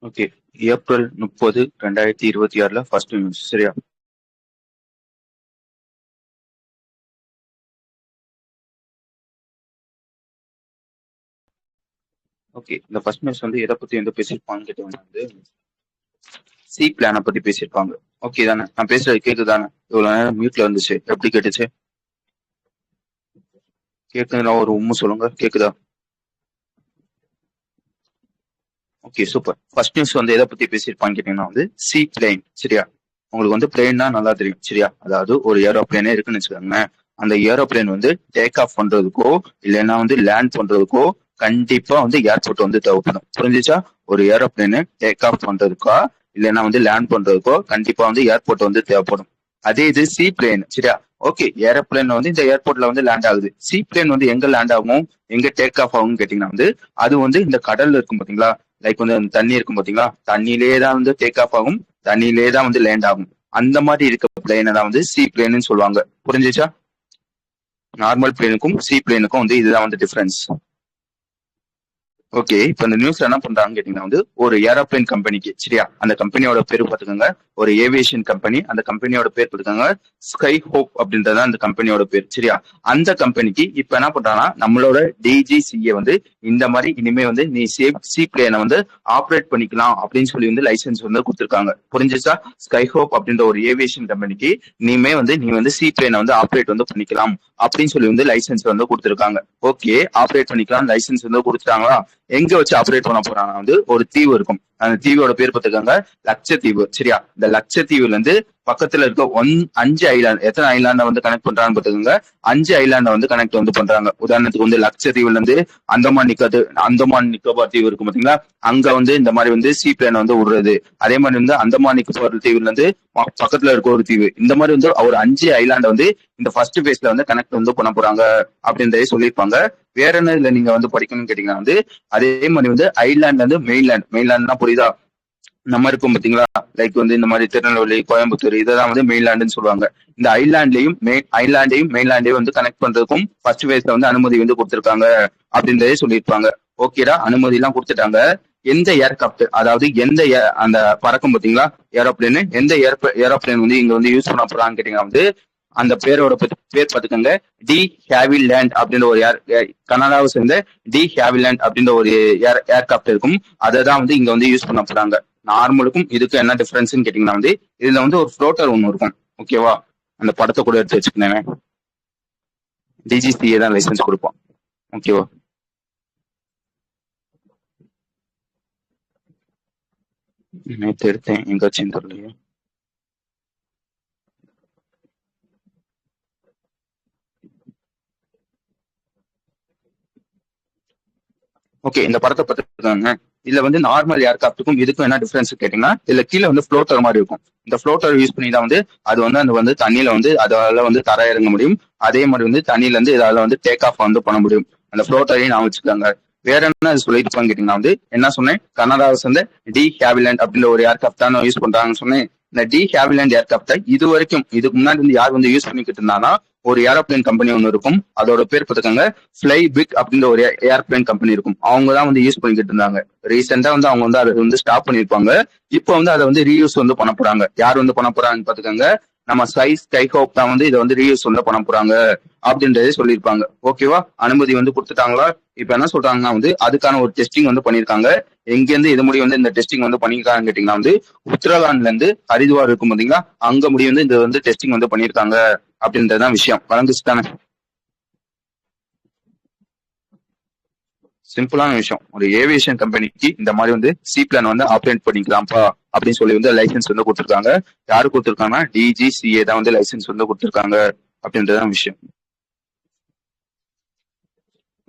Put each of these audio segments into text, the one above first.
Okay. April 30, 2026 first news. சரியா? Okay. இந்த first news எதை பத்தி பேசியிருப்பாங்கன்னு கேட்டீங்கன்னா சி பிளான பத்தி பேசியிருப்பாங்க. ஓகே தானே? நான் பேசுறது கேக்குதானே? இவ்வளவு நேரம் மியூட்ல இருந்துச்சு. எப்படி கேட்டுச்சு? கேக்குதுன்னா ஒரு சொல்லுங்க. கேக்குதா? Okay, super. ஃபர்ஸ்ட் நியூஸ் எதை பத்தி பேசியிருப்பான்னு கேட்டீங்கன்னா சி பிளேன். சரியா? உங்களுக்கு பிளேன்னா நல்லா தெரியும். சரியா? அதாவது ஒரு ஏரோப்ளேனே இருக்குன்னு வச்சுக்கோங்களேன். அந்த ஏரோப்ளேன் டேக் ஆஃப் பண்றதுக்கோ இல்லைன்னா லேண்ட் பண்றதுக்கோ கண்டிப்பா ஏர்போர்ட் தேவைப்படும். புரிஞ்சுச்சா? ஒரு ஏரோப்ளேனு டேக் ஆஃப் பண்றதுக்கோ இல்லைன்னா லேண்ட் பண்றதுக்கோ கண்டிப்பா ஏர்போர்ட் தேவைப்படும். அதே இது சி பிளேன். சரியா? ஓகே, ஏரோப்ளேன் இந்த ஏர்போர்ட்ல லேண்ட் ஆகுது. சி பிளேன் எங்க லேண்ட் ஆகும், எங்க டேக் ஆஃப் ஆகும்னு கேட்டீங்கன்னா அது இந்த கடல்ல இருக்கும் பாத்தீங்களா? லைக் அந்த தண்ணி இருக்கும் பாத்தீங்களா? தண்ணியிலேயே தான் டேக் ஆஃப் ஆகும், தண்ணியிலேயே தான் லேண்ட் ஆகும். அந்த மாதிரி இருக்க பிளேனை தான் சி பிளேன்னு சொல்லுவாங்க. புரிஞ்சுச்சா? நார்மல் பிளேனுக்கும் சி பிளேனுக்கும் இதுதான் டிஃபரன்ஸ். ஓகே, இப்ப இந்த நியூஸ்ல என்ன பண்றாங்கன்னு கேட்டீங்கன்னா ஒரு ஏரோப்ளேன் கம்பெனிக்கு. சரியா? அந்த கம்பெனியோட பேர் பாத்துக்கோங்க. ஒரு ஏவியேஷன் கம்பெனி. அந்த கம்பெனியோட பேர் பாத்துக்கோங்க ஸ்கை ஹோப் அப்படின்றத அந்த கம்பெனியோட பேர். சரியா? அந்த கம்பெனிக்கு இப்ப என்ன பண்றாங்கன்னா நம்மளோட டிஜிசிஏ இந்த மாதிரி இனிமே நீ சி பிளேனை ஆப்ரேட் பண்ணிக்கலாம் அப்படின்னு சொல்லி லைசன்ஸ் கொடுத்துருக்காங்க. புரிஞ்சுச்சா? ஸ்கை ஹோப் அப்படின்ற ஒரு ஏவியேஷன் கம்பெனிக்கு இனிமே நீ சி பிளேனை ஆப்ரேட் பண்ணிக்கலாம் அப்படின்னு சொல்லி லைசன்ஸ் கொடுத்துருக்காங்க. ஓகே, ஆப்ரேட் பண்ணிக்கலாம் லைசன்ஸ் கொடுத்துட்டாங்களா? எங்க வச்சு ஆப்ரேட் பண்ண போறாங்கன்னா ஒரு தீவு இருக்கும். அந்த தீவோட பேர் பார்த்துக்காங்க லட்சத்தீவு. சரியா? இந்த லட்சத்தீவுல பக்கத்துல இருக்க 5 ஐலாண்ட். எத்தனை ஐலாண்ட கனெக்ட் பண்றான்னு பாத்துக்கோங்க. 5 ஐலாண்ட கனெக்ட் பண்றாங்க. உதாரணத்துக்கு லட்சத்தீவுல அந்தமான் நிக்கோபார் தீவு இருக்கும் பாத்தீங்களா? அங்க இந்த மாதிரி சி பிளேன் விடுறது. அதே மாதிரி அந்தமான் நிக்கோபார் தீவுல பக்கத்துல இருக்க ஒரு தீவு. இந்த மாதிரி ஒரு 5 ஐலாண்ட இந்த ஃபர்ஸ்ட் பேஸ்ல கனெக்ட் பண்ண போறாங்க அப்படின்றதே சொல்லியிருப்பாங்க. வேற என்ன இதுல நீங்க படிக்கணும்னு கேட்டீங்கன்னா அதே மாதிரி ஐலாண்ட்ல மெயின்லேண்ட்னா புரியுதா? நம்ம இருக்கும் பாத்தீங்களா? லைக் இந்த மாதிரி திருநெல்வேலி, கோயம்புத்தூர் இதெல்லாம் மெயின்லேண்டுன்னு சொல்லுவாங்க. இந்த ஐலாண்டையும் மெயின்லேண்டையும் கனெக்ட் பண்றதுக்கும் ஃபர்ஸ்ட் பேஸ்ல அனுமதி கொடுத்திருக்காங்க அப்படின்றதே சொல்லியிருப்பாங்க. ஓகேடா, அனுமதி எல்லாம் கொடுத்துட்டாங்க. எந்த ஏர்கிராப்ட், அதாவது எந்த அந்த பறக்கும் பாத்தீங்களா ஏரோப்ளேன், எந்த ஏரோப்ளேன் இங்க யூஸ் பண்ண போறான்னு கேட்டீங்கன்னா அந்த பேரோட பேர் பாத்துக்கோங்க டி ஹேவிலேண்ட் அப்படின்ற ஒரு கனடாவை சேர்ந்த டி ஹேவிலேண்ட் அப்படின்ற ஒரு ஏர்கிராப்ட் இருக்கும். அதை தான் இங்க யூஸ் பண்ண போறாங்க. நார்மலுக்கும் இதுக்கு என்ன டிஃபரன்ஸ்ன்னு கேட்டீங்கன்னா இதுல ஒரு ஃப்ளோட்டர் ஒண்ணு இருக்கும். ஓகேவா? அந்த படத்தை கூட எடுத்து வச்சுக்கேன். டிஜிசிஏ தான் லைசன்ஸ் கொடுப்போம். ஓகேவா? நேற்று எடுத்தேன், எங்காச்சும் தெரியலையே. ஓகே, இந்த படத்தை பார்த்துருக்காங்க. இதுல நார்மல் ஏர்கிராப்டுக்கும் இதுக்கும் என்ன டிஃபரன்ஸ் கேட்டீங்கன்னா இதுல கீழே ஃப்ளோட்டர் மாதிரி இருக்கும். இந்த ஃப்ளோட்டர் யூஸ் பண்ணி தான் அது அந்த தண்ணியில அதால தர இறங்க முடியும். அதே மாதிரி தண்ணியில இதால டேக் ஆஃப் பண்ண முடியும். அந்த ஃப்ளோட்டரையும் நான் வச்சுக்காங்க. வேற என்ன சொல்லிட்டு கேட்டீங்கன்னா என்ன சொன்னேன், கனடாவை சேர்ந்த டி ஹேவிலேண்ட் அப்படின்ற ஒரு ஏர்கிராப்ட் தான் யூஸ் பண்றாங்கன்னு சொன்னேன். இந்த டி ஹேவிலேண்ட் ஏர்கிராப்டை இதுக்கு முன்னாடி யார் யூஸ் பண்ணிக்கிட்டு இருந்தாங்கன்னா ஒரு ஏரோப்ளேன் கம்பெனி ஒன்று இருக்கும். அதோட பேர் பார்த்துக்காங்க ஃபிளை பிக் அப்படின்ற ஒரு ஏர்பிளேன் கம்பெனி இருக்கும். அவங்க தான் யூஸ் பண்ணிக்கிட்டு இருந்தாங்க. ரீசெண்டா அவங்க அதை ஸ்டாப் பண்ணிருப்பாங்க. இப்போ அதை ரீயூஸ் பண்ண போறாங்க. யார் பண்ண போறாங்கன்னு பாத்துக்கோங்க, நம்ம ஸ்கை ஹோப் தான் இதை ரீயூஸ் பண்ண போறாங்க அப்படின்றதே சொல்லியிருப்பாங்க. ஓகேவா? அனுமதி கொடுத்துட்டாங்களா? இப்ப என்ன சொல்றாங்கன்னா அதுக்கான ஒரு டெஸ்டிங் பண்ணிருக்காங்க. எங்க இருந்து இது முடிவு இந்த டெஸ்டிங் பண்ணிருக்காங்கன்னு கேட்டீங்கன்னா உத்தரகாண்ட்ல இருந்து ஹரித்வார் இருக்கும் பாத்தீங்களா? அங்க முடிவு இந்த டெஸ்டிங் பண்ணிருக்காங்க அப்படின்றதுதான் விஷயம். வழங்குச்சு தானே? சிம்பிளான விஷயம். ஒரு ஏவியேஷன் கம்பெனிக்கு இந்த மாதிரி சி பிளான் ஆப்ரேட் பண்ணிக்கலாம்ப்பா அப்படின்னு சொல்லி லைசன்ஸ் கொடுத்துருக்காங்க. யாரு கொடுத்துருக்காங்கன்னா டிஜிசிஏ தான் லைசன்ஸ் கொடுத்துருக்காங்க அப்படின்றதான் விஷயம்.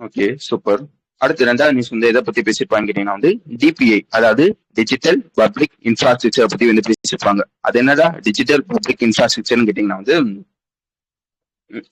Okay, super. அடுத்து 2வது நியூஸ் எதை பத்தி பேசிருப்பாங்க கேட்டீங்கன்னா டிபிஐ, அதாவது டிஜிட்டல் பப்ளிக் இன்ஃப்ராஸ்ட்ரக்சர் பத்தி பேசிருப்பாங்க. அது என்னடா டிஜிட்டல் பப்ளிக் இன்ஃப்ராஸ்ட்ரக்சர்னு கேட்டீங்கன்னா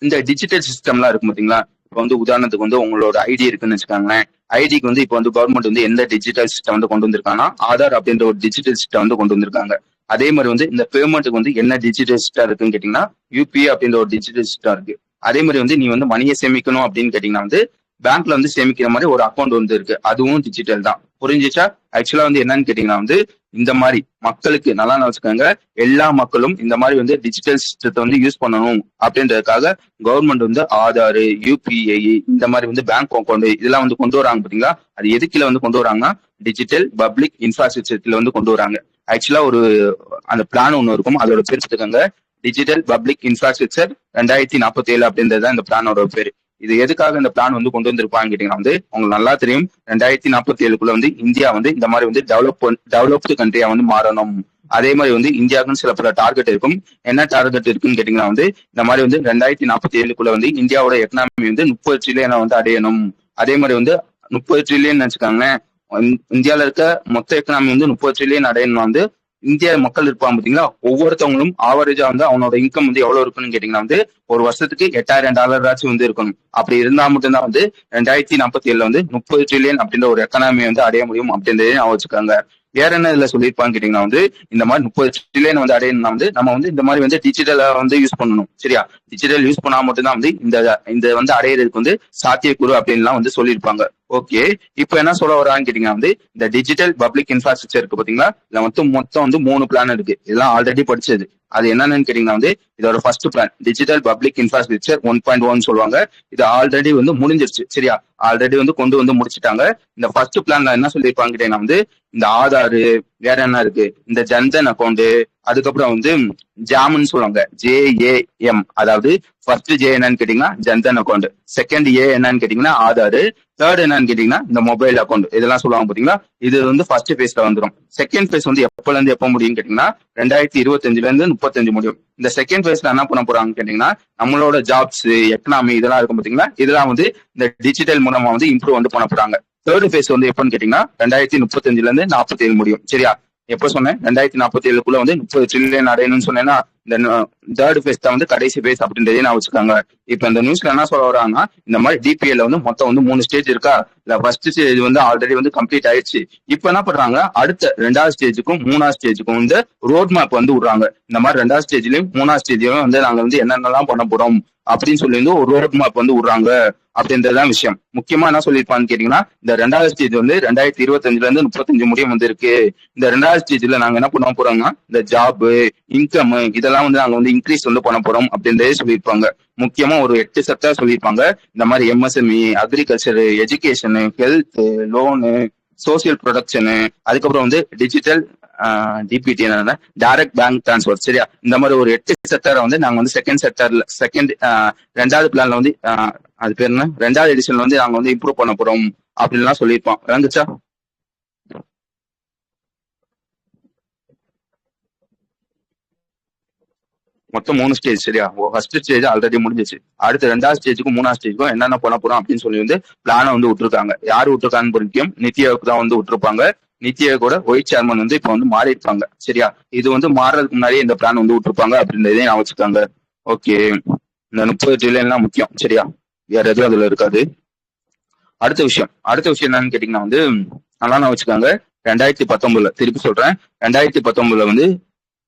இந்த டிஜிட்டல் சிஸ்டம்லாம் இருக்கும் பாத்தீங்களா? இப்ப உதாரணத்துக்கு உங்களோட ஐடி இருக்குன்னு வச்சுக்காங்களேன். ஐடிக்கு இப்ப கவர்மெண்ட் எந்த டிஜிட்டல் சிஸ்டம் கொண்டு வந்திருக்காங்கன்னா ஆதார் அப்படின்ற ஒரு டிஜிட்டல் சிஸ்டம் கொண்டு வந்திருக்காங்க. அதே மாதிரி இந்த பேமெண்ட்டுக்கு என்ன டிஜிட்டல் சிஸ்டம் இருக்குன்னு கேட்டீங்கன்னா யூபிஐ அப்படின்ற ஒரு டிஜிட்டல் சிஸ்டம் இருக்கு. அதே மாதிரி நீ மணியை சேமிக்கணும் அப்படின்னு கேட்டீங்கன்னா பேங்க்ல வந்து சேமிக்கிற மாதிரி ஒரு அக்கௌண்ட் வந்து இருக்கு, அதுவும் டிஜிட்டல் தான். புரிஞ்சுச்சா? ஆக்சுவலா வந்து என்னன்னு கேட்டீங்கன்னா வந்து இந்த மாதிரி மக்களுக்கு நல்லா வச்சுக்கோங்க, எல்லா மக்களும் இந்த மாதிரி வந்து டிஜிட்டல் சிஸ்டத்தை வந்து யூஸ் பண்ணணும் அப்படின்றதுக்காக கவர்மெண்ட் வந்து ஆதார், யூபிஐ, இந்த மாதிரி வந்து பேங்க் அக்கௌண்ட் இதெல்லாம் வந்து கொண்டு வராங்க பாத்தீங்களா. அது எதுக்குல வந்து கொண்டு வராங்கன்னா டிஜிட்டல் பப்ளிக் இன்ஃப்ராஸ்ட்ரக்சர்ல வந்து கொண்டு வராங்க. ஆக்சுவலா ஒரு அந்த பிளான் ஒன்று இருக்கும், அதோட பேர் எடுத்துக்கோங்க, டிஜிட்டல் பப்ளிக் இன்ஃப்ராஸ்ட்ரக்சர் 2047 அப்படின்றது இந்த பிளானோட பேரு. இது எதுக்காக இந்த பிளான் வந்து கொண்டு வந்திருப்பான்னு கேட்டீங்கன்னா வந்து உங்களுக்கு நல்லா தெரியும், 2047 வந்து இந்தியா வந்து இந்த மாதிரி வந்து டெவலப்டு கண்ட்ரியா வந்து மாறணும். அதே மாதிரி வந்து இந்தியாவுக்குன்னு சில பல டார்கெட் இருக்கும். என்ன டார்கெட் இருக்குன்னு கேட்டீங்கன்னா வந்து இந்த மாதிரி வந்து 2047 வந்து இந்தியாவோட எக்கனாமி வந்து 30 ட்ரில்லியனை வந்து அடையணும். அதே மாதிரி வந்து 30 ட்ரில்லியன் நினைச்சுக்காங்களேன், இந்தியாவில இருக்க மொத்த எக்கனாமி வந்து 30 ட்ரில்லியன் அடையணும் வந்து இந்திய மக்கள் இருப்பாங்க பாத்தீங்களா, ஒவ்வொருத்தவங்களும் ஆவரேஜா வந்து அவனோட இன்கம் வந்து எவ்வளவு இருக்குன்னு கேட்டீங்கன்னா வந்து ஒரு வருஷத்துக்கு $8000 வந்து இருக்கணும். அப்படி இருந்தா மட்டும்தான் வந்து 2047 வந்து 30 ட்ரில்லியன் அப்படின்ற ஒரு எக்கனாமி வந்து அடைய முடியும் அப்படின்றதே நான் வச்சுக்காங்க. வேற என்ன இதுல சொல்லியிருப்பான்னு கேட்டீங்கன்னா வந்து இந்த மாதிரி 30 ட்ரில்லியன் வந்து அடையணும்னா வந்து நம்ம வந்து இந்த மாதிரி வந்து டிஜிட்டலா வந்து யூஸ் பண்ணணும். சரியா? டிஜிட்டல் யூஸ் பண்ணா மட்டும்தான் வந்து இந்த வந்து அடையிறதுக்கு வந்து சாத்தியக்கூறு அப்படின்லாம் வந்து சொல்லியிருப்பாங்க. ஓகே, இப்போ என்ன சொல்ல வரான்னு கேட்டீங்கன்னா வந்து இந்த டிஜிட்டல் பப்ளிக் இன்ஃப்ராஸ்ட்ரக்சர் இருக்கு பாத்தீங்களா, இதுல மொத்தம் வந்து 3 பிளான் இருக்கு. இதெல்லாம் ஆல்ரெடி படிச்சது. அது என்னன்னு கேட்டீங்கன்னா வந்து இதோட first plan digital public infrastructure 1.1 சொல்லுவாங்க. இது ஆல்ரெடி வந்து முடிஞ்சிருச்சு. சரியா? ஆல்ரெடி வந்து கொண்டு வந்து முடிச்சுட்டாங்க. இந்த ஃபர்ஸ்ட் பிளான்ல என்ன சொல்லியிருப்பாங்க கேட்டீங்கன்னா வந்து இந்த ஆதார், வேற என்ன இருக்கு, இந்த ஜன்தன் அக்கௌண்ட், அதுக்கப்புறம் வந்து ஜாம்னு சொல்லுவாங்க, JAM. அதாவது ஃபர்ஸ்ட் ஜே என்னன்னு கேட்டீங்கன்னா ஜன்தன் அக்கௌண்ட், செகண்ட் ஏ என்னன்னு கேட்டீங்கன்னா ஆதார், தேர்ட் என்னன்னு கேட்டீங்கன்னா இந்த மொபைல் அக்கௌண்ட், இதெல்லாம் சொல்லுவாங்க பாத்தீங்களா. இது வந்து ஃபர்ஸ்ட் பேஸ்ல வந்துடும். செகண்ட் பேஸ் வந்து எப்பல இருந்து எப்ப முடியும் கேட்டீங்கன்னா 2025 35 முடியும். இந்த செகண்ட் பேஸ்ல என்ன பண்ண போறாங்கன்னு கேட்டீங்கன்னா நம்மளோட ஜாப்ஸ், எக்கனாமி இதெல்லாம் இருக்கும் பாத்தீங்களா, இதெல்லாம் வந்து இந்த டிஜிட்டல் மூலமா வந்து இம்ப்ரூவ் வந்து பண்ண போறாங்க. தேர்ட் பேஸ் வந்து எப்பன்னு கேட்டீங்கன்னா 2035 47 முடியும். சரியா? எப்ப சொன்னேன் 2047 வந்து 30 ட்ரில்லியன் அடையணும்னு சொன்னேன்னா இந்த தேர்ட் பேஸ் தான் வந்து கடைசி பேஸ் அப்படின்றதே நான் வச்சுக்காங்க. இப்ப இந்த நியூஸ்ல என்ன சொல்ல வராங்கன்னா இந்த மாதிரி டிபிஎல் வந்து மொத்தம் வந்து 3 ஸ்டேஜ் இருக்கா, இல்ல ஃபர்ஸ்ட் ஸ்டேஜ் வந்து ஆல்ரெடி வந்து கம்ப்ளீட் ஆயிடுச்சு. இப்ப என்ன பண்றாங்க, அடுத்த 2வது ஸ்டேஜுக்கும் 3வது ஸ்டேஜுக்கும் வந்து ரோட் மேப் வந்து விடுறாங்க. இந்த மாதிரி 2வது ஸ்டேஜ்லயும் 3வது ஸ்டேஜ்லயும் வந்து நாங்க வந்து என்னென்னலாம் பண்ண போறோம் அப்படின்னு சொல்லி வந்து ஒரு ரோட் மேப் வந்து விடுறாங்க அப்படின்றதுதான் விஷயம். முக்கியமா என்ன சொல்லியிருப்பான்னு கேட்டீங்கன்னா இந்த 2வது ஸ்டேஜ் வந்து 2025 35 முடியும் வந்து இருக்கு. இந்த 2வது ஸ்டேஜ்ல நாங்க என்ன பண்ண போறோம்னா இந்த ஜாப், இன்கம் இதெல்லாம் வந்து நாங்க வந்து இன்க்ரீஸ் வந்து பண்ண போறோம் அப்படின்றதே சொல்லியிருப்பாங்க. முக்கியமா ஒரு 8 செக்டர் சொல்லியிருப்பாங்க. இந்த மாதிரி MSME, agriculture, education, health, loan, social production, அதுக்கப்புறம் வந்து டிஜிட்டல் டிபிடி என்ன டைரக்ட் பேங்க் டிரான்ஸ்பர். சரியா? இந்த மாதிரி ஒரு 8 செக்டரை வந்து நாங்க வந்து செகண்ட் 2வது பிளான்ல வந்து அது பேர் என்ன 2வது எடிஷன்ல வந்து நாங்க வந்து இம்ப்ரூவ் பண்ண போறோம் அப்படின்லாம் சொல்லியிருப்போம். விளங்குச்சா? மொத்தம் 3 ஸ்டேஜ். சரியா? ஃபர்ஸ்ட் ஸ்டேஜ் ஆல்ரெடி முடிஞ்சிச்சு. அடுத்த 2வது ஸ்டேஜுக்கும் 3வது ஸ்டேஜுக்கும் என்னென்ன பண்ண போறோம் அப்படின்னு சொல்லி வந்து பிளான வந்து விட்டுருக்காங்க. யாரு விட்டுருக்கான்னு முக்கியம், நித்தி ஆயோக் தான் வந்து விட்டுருப்பாங்க. நித்தி ஆயோகோட ஒயிட் சேர்மன் வந்து இப்ப வந்து மாறி இருப்பாங்க. சரியா? இது வந்து மாறதுக்கு முன்னாடியே இந்த பிளான் வந்து விட்டுருப்பாங்க அப்படின்றதே நான் வச்சுக்காங்க. ஓகே, இந்த 30 ட்ரில்லியன்லாம் முக்கியம். சரியா? வேற எதுவும் அதுல இருக்காது. அடுத்த விஷயம் என்னன்னு கேட்டீங்கன்னா வந்து நல்லா நான் வச்சுக்காங்க. 2019 திருப்பி சொல்றேன், 2019 வந்து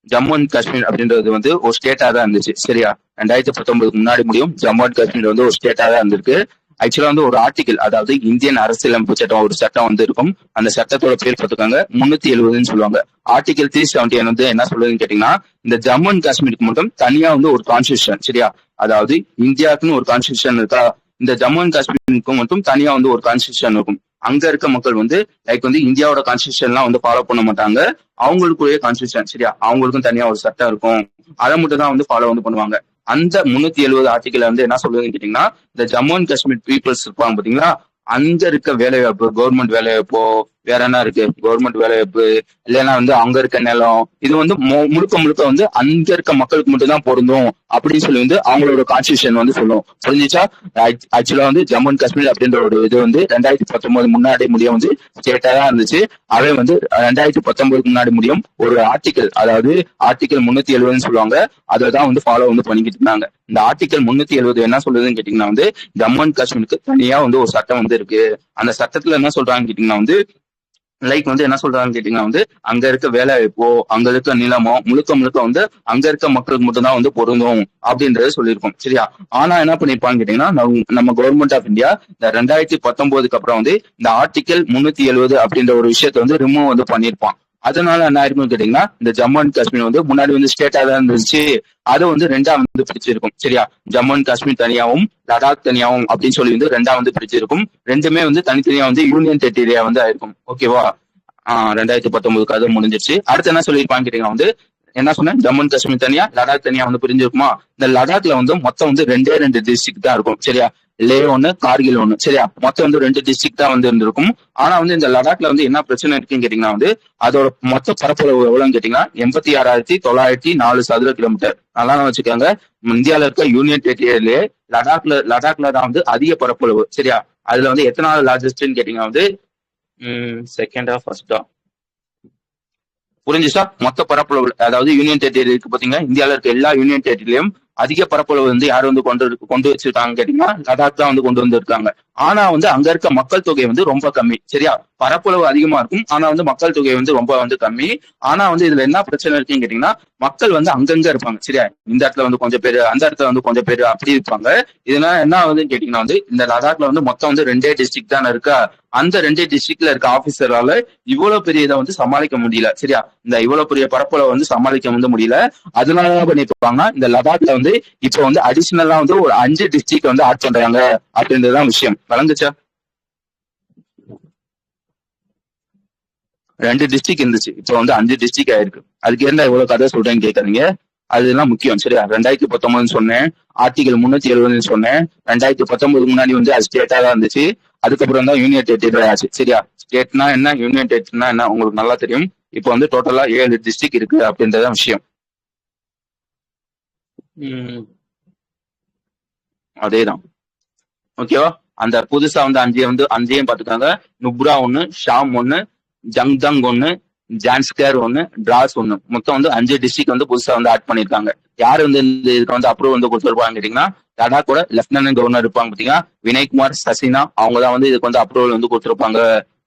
ஜம்மு அண்ட் காஷ்மீர் அப்படின்றது வந்து ஒரு ஸ்டேட்டா தான் இருந்துச்சு. சரியா? 2019 முன்னாடி முடியும் ஜம்மு அண்ட் காஷ்மீர் வந்து ஒரு ஸ்டேட்டா தான் இருந்திருக்கு. ஆக்சுவலா வந்து ஒரு ஆர்டிகல், அதாவது இந்தியன் அரசியலமைப்பு சட்டம் ஒரு சட்டம் வந்து இருக்கும். அந்த சட்டத்தோட பேர் பார்த்துக்காங்க 370 சொல்லுவாங்க. ஆர்டிகல் 371 வந்து என்ன சொல்லுதுன்னு கேட்டீங்கன்னா இந்த ஜம்மு அண்ட் காஷ்மீருக்கு மட்டும் தனியா வந்து ஒரு கான்ஸ்டியூஷன். சரியா? அதாவது இந்தியாவுக்குன்னு ஒரு கான்ஸ்டியூஷன் இருக்கா, இந்த ஜம்மு அண்ட் காஷ்மீருக்கு மட்டும் தனியா வந்து ஒரு கான்ஸ்டியூஷன் இருக்கும். அங்க இருக்க மக்கள் வந்து லைக் வந்து இந்தியாவோட கான்ஸ்டியூஷன் எல்லாம் வந்து ஃபாலோ பண்ண மாட்டாங்க. அவங்களுக்குரிய கான்ஸ்டியூஷன். சரியா? அவங்களுக்கும் தனியா ஒரு சட்டம் இருக்கும், அதை மட்டும் தான் வந்து ஃபாலோ வந்து பண்ணுவாங்க. அந்த 370 ஆர்டிகல் வந்து என்ன சொல்லுதுன்னு கேட்டீங்கன்னா இந்த ஜம்மு அண்ட் காஷ்மீர் பீப்புள்ஸ் இருப்பாங்க பாத்தீங்களா, அங்க இருக்க வேலைவாய்ப்பு, கவர்மெண்ட் வேலைவாய்ப்போ வேற என்ன இருக்கு, கவர்மெண்ட் வேலைவாய்ப்பு இல்லைன்னா வந்து அங்க இருக்க நிலம், இது வந்து முழுக்க வந்து அங்க இருக்க மக்களுக்கு மட்டும் தான் பொருந்தும் அப்படின்னு சொல்லி வந்து அவங்களோட கான்ஸ்டியூஷன் வந்து சொல்லும். புரிஞ்சுச்சா? ஆக்சுவலா வந்து ஜம்மு அண்ட் காஷ்மீர் அப்படின்ற ஒரு இது வந்து 2019 முன்னாடி முடியும் வந்து ஸ்டேட்டா தான் இருந்துச்சு. அதே வந்து 2019 முன்னாடி முடியும் ஒரு ஆர்டிகல், அதாவது ஆர்டிகல் 370 சொல்லுவாங்க, அதை தான் வந்து ஃபாலோ வந்து பண்ணிக்கிட்டு இருந்தாங்க. இந்த ஆர்டிகல் 370 என்ன சொல்லுதுன்னு கேட்டீங்கன்னா வந்து ஜம்மு அண்ட் காஷ்மீருக்கு தனியா வந்து ஒரு சட்டம் வந்து இருக்கு. அந்த சட்டத்துல என்ன சொல்றாங்கன்னு கேட்டீங்கன்னா வந்து லைக் வந்து என்ன சொல்றாங்கன்னு கேட்டீங்கன்னா வந்து அங்க இருக்க வேலை வாய்ப்போ அங்க இருக்க நிலமோ முழுக்க முழுக்க வந்து அங்க இருக்க மக்களுக்கு மட்டும்தான் வந்து பொருந்தும் அப்படின்றத சொல்லியிருக்கோம் சரியா. ஆனா என்ன பண்ணிருப்பான்னு கேட்டீங்கன்னா நம்ம கவர்மெண்ட் ஆஃப் இந்தியா இந்த 2019க்கு அப்புறம் வந்து இந்த ஆர்டிகல் 370 அப்படின்ற ஒரு விஷயத்த வந்து ரிமூவ் வந்து பண்ணிருப்பான். அதனால என்ன ஆயிருக்கும்னு கேட்டீங்கன்னா இந்த ஜம்மு அண்ட் காஷ்மீர் வந்து முன்னாடி வந்து ஸ்டேட்டா தான் இருந்துச்சு, அதை வந்து ரெண்டா வந்து பிரிச்சிருக்கும் சரியா. ஜம்மு அண்ட் காஷ்மீர் தனியாவும் லடாக் தனியாவும் அப்படின்னு சொல்லி வந்து ரெண்டா வந்து பிரிச்சிருக்கும். ரெண்டுமே வந்து தனித்தனியா வந்து யூனியன் டெரிட்டரியா வந்து ஆயிருக்கும் ஓகேவா. 2019 அது முடிஞ்சிருச்சு. அடுத்து என்ன சொல்லியிருப்பான்னு கேட்டீங்கன்னா வந்து என்ன சொன்னேன், ஜம்மு அண்ட் காஷ்மீர் தனியா லடாக் தனியா வந்து பிரிஞ்சிருக்குமா. இந்த லடாக்ல வந்து மொத்தம் வந்து ரெண்டு டிஸ்ட்ரிக்ட் தான் இருக்கும் சரியா. லே ஒன்னு கார்கில் ஒன்னு சரியா. மொத்தம் வந்து 2 டிஸ்ட்ரிக்ட் தான் வந்து இருந்திருக்கும். ஆனா வந்து இந்த லடாக்ல வந்து என்ன பிரச்சனை இருக்குன்னு கேட்டீங்கன்னா வந்து அதோட மொத்த பரப்பளவு எவ்வளவுன்னு கேட்டீங்கன்னா 86,904 சதுர கிலோமீட்டர். நல்லா வச்சுக்கோங்க, இந்தியாவில இருக்க யூனியன் டெரிட்டரியிலேயே லடாக்ல தான் வந்து அதிக பரப்பளவு சரியா. அதுல வந்து எத்தனாவது லார்ஜஸ்ட்னு கேட்டீங்கன்னா வந்து செகண்டா ஃபர்ஸ்டா புரிஞ்சுச்சா. மொத்த பரப்பளவு அதாவது யூனியன் டெரிட்டரி இருக்கு பாத்தீங்கன்னா, இந்தியாவில இருக்க எல்லா யூனியன் டெரிட்டரியிலும் அதிக பரப்பளவு வந்து யார் வந்து கொண்டு வச்சிருக்காங்க கேட்டீங்கன்னா லடாக் தான் வந்து கொண்டு வந்திருக்காங்க. ஆனா வந்து அங்க இருக்க மக்கள் தொகை வந்து ரொம்ப கம்மி சரியா. பரப்பளவு அதிகமா இருக்கும் ஆனா வந்து மக்கள் தொகை வந்து ரொம்ப வந்து கம்மி. ஆனா வந்து இதுல என்ன பிரச்சனை இருக்குன்னு கேட்டீங்கன்னா மக்கள் வந்து அங்கங்க இருப்பாங்க சரியா. இந்த இடத்துல வந்து கொஞ்சம் பேர், அந்த இடத்துல வந்து கொஞ்சம் பேர் அப்படி இருப்பாங்க. இதனால என்ன ஆகுதுன்னு கேட்டீங்கன்னா வந்து இந்த லடாக்ல வந்து மொத்தம் வந்து 2 டிஸ்ட்ரிக்ட் தானே இருக்கா. அந்த 2 டிஸ்ட்ரிக்ட்ல இருக்க ஆபீசரால இவ்வளவு பெரிய இதை வந்து சமாளிக்க முடியல சரியா. இந்த இவ்வளவு பெரிய பரப்பளவை வந்து சமாளிக்க வந்து முடியல. அதனால என்ன பண்ணிருப்பாங்கன்னா இந்த லடாக்ல வந்து இப்ப வந்து அடிஷனலா வந்து ஒரு 5 டிஸ்ட்ரிக்ட் வந்து ஆட் பண்றாங்க அப்படின்றதுதான் விஷயம். வழங்குச்சா. 2 டிஸ்ட்ரிக்ட் இருந்துச்சு, இப்ப வந்து 5 டிஸ்ட்ரிக்ட் ஆயிருக்கு. அதுக்கு என்ன இவ்வளவு கதை சொல்றேன்னு கேட்காதீங்க, அதெல்லாம் முக்கியம் சரியா. 2019 சொன்னேன், ஆர்டிகல் 370 சொன்னேன். 2019 முன்னாடி வந்து அது ஸ்டேட்டா தான் இருந்துச்சு. அதுக்கப்புறம் தான் யூனியன் டெரிட்டரி ஆச்சு சரியா. ஸ்டேட்னா என்ன, யூனியன் டெரிட்டரினா என்ன உங்களுக்கு நல்லா தெரியும். இப்போ வந்து டோட்டலா 7 டிஸ்ட்ரிக்ட் இருக்கு அப்படின்றத விஷயம். அதேதான் ஓகேவா. அந்த புதுசா வந்து அஞ்சையும் பாத்துக்காங்க. நுப்ரா ஒண்ணு, ஷாம் ஒண்ணு, ஜங்தங் ஒண்ணு, ஜான்ஸ்கர் ஒண்ணு, டிராஸ் ஒண்ணு, மொத்தம் வந்து 5 டிஸ்ட்ரிக்ட் வந்து புதுசா வந்து ஆட் பண்ணிருக்காங்க. யாரு வந்து இந்த இதுக்கு வந்து அப்ரூவ் வந்து கொடுத்துருப்பாங்க கேட்டீங்கன்னா லடாக்கோட லெப்டினன்ட் கவர்னர் இருப்பாங்க பாத்தீங்கன்னா வினய்குமார் சசினா, அவங்க தான் வந்து இதுக்கு வந்து அப்ரூவல் வந்து கொடுத்துருப்பாங்க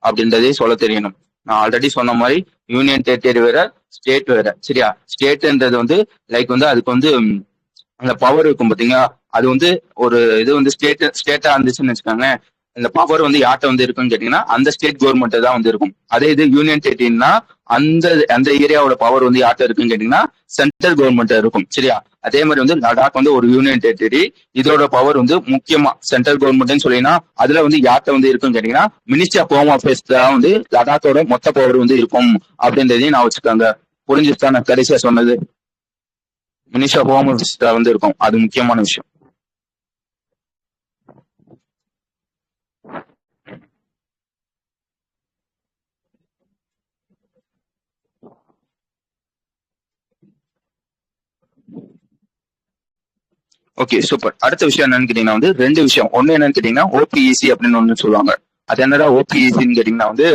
அப்படின்றதே சொல்ல தெரியணும். நான் ஆல்ரெடி சொன்ன மாதிரி யூனியன் டெரிட்டரி வேற, ஸ்டேட் வேற சரியா. ஸ்டேட்ன்றது வந்து லைக் வந்து அதுக்கு வந்து அந்த பவர் இருக்கும் பாத்தீங்களா. அது வந்து ஒரு இது வந்து ஸ்டேட்டா இருந்துச்சுன்னு வச்சுக்கோங்க, இந்த பவர் வந்து யார்கிட்ட வந்து இருக்குன்னு கேட்டீங்கன்னா அந்த ஸ்டேட் கவர்மெண்ட் தான் வந்து இருக்கும். அதே இது யூனியன் டெரிட்டரினா அந்த அந்த ஏரியாவோட பவர் வந்து யார்கிட்ட இருக்குன்னு கேட்டீங்கன்னா சென்ட்ரல் கவர்மெண்ட் இருக்கும் சரியா. அதே மாதிரி வந்து லடாக் வந்து ஒரு யூனியன் டெரிட்டரி, இதோட பவர் வந்து முக்கியமா சென்ட்ரல் கவர்மெண்ட்னு சொல்லினா அதுல வந்து யார்கிட்ட வந்து இருக்குன்னு கேட்டீங்கன்னா மினிஸ்ட்ரி ஆஃப் ஹோம் அஃபேர்ஸ் தான் வந்து லடாக்கோட மொத்த பவர் வந்து இருக்கும் அப்படின்றதையும் நான் வச்சுக்கோங்க. புரிஞ்சுச்சா நான் கடைசியா சொன்னது. மினிஸ்ட்ரி ஆஃப் ஹோம் அஃபேர்ஸ் வந்து இருக்கும், அது முக்கியமான விஷயம். Okay super. அடுத்த விஷயம் என்னன்னு கேட்டீங்கன்னா வந்து 2 விஷயம். ஒண்ணு என்னன்னு கேட்டீங்கன்னா ஓபிஇசி அப்படின்னு ஒண்ணு சொல்லுவாங்க. அது என்னடா ஓபிஇசின்னு கேட்டீங்கன்னா வந்து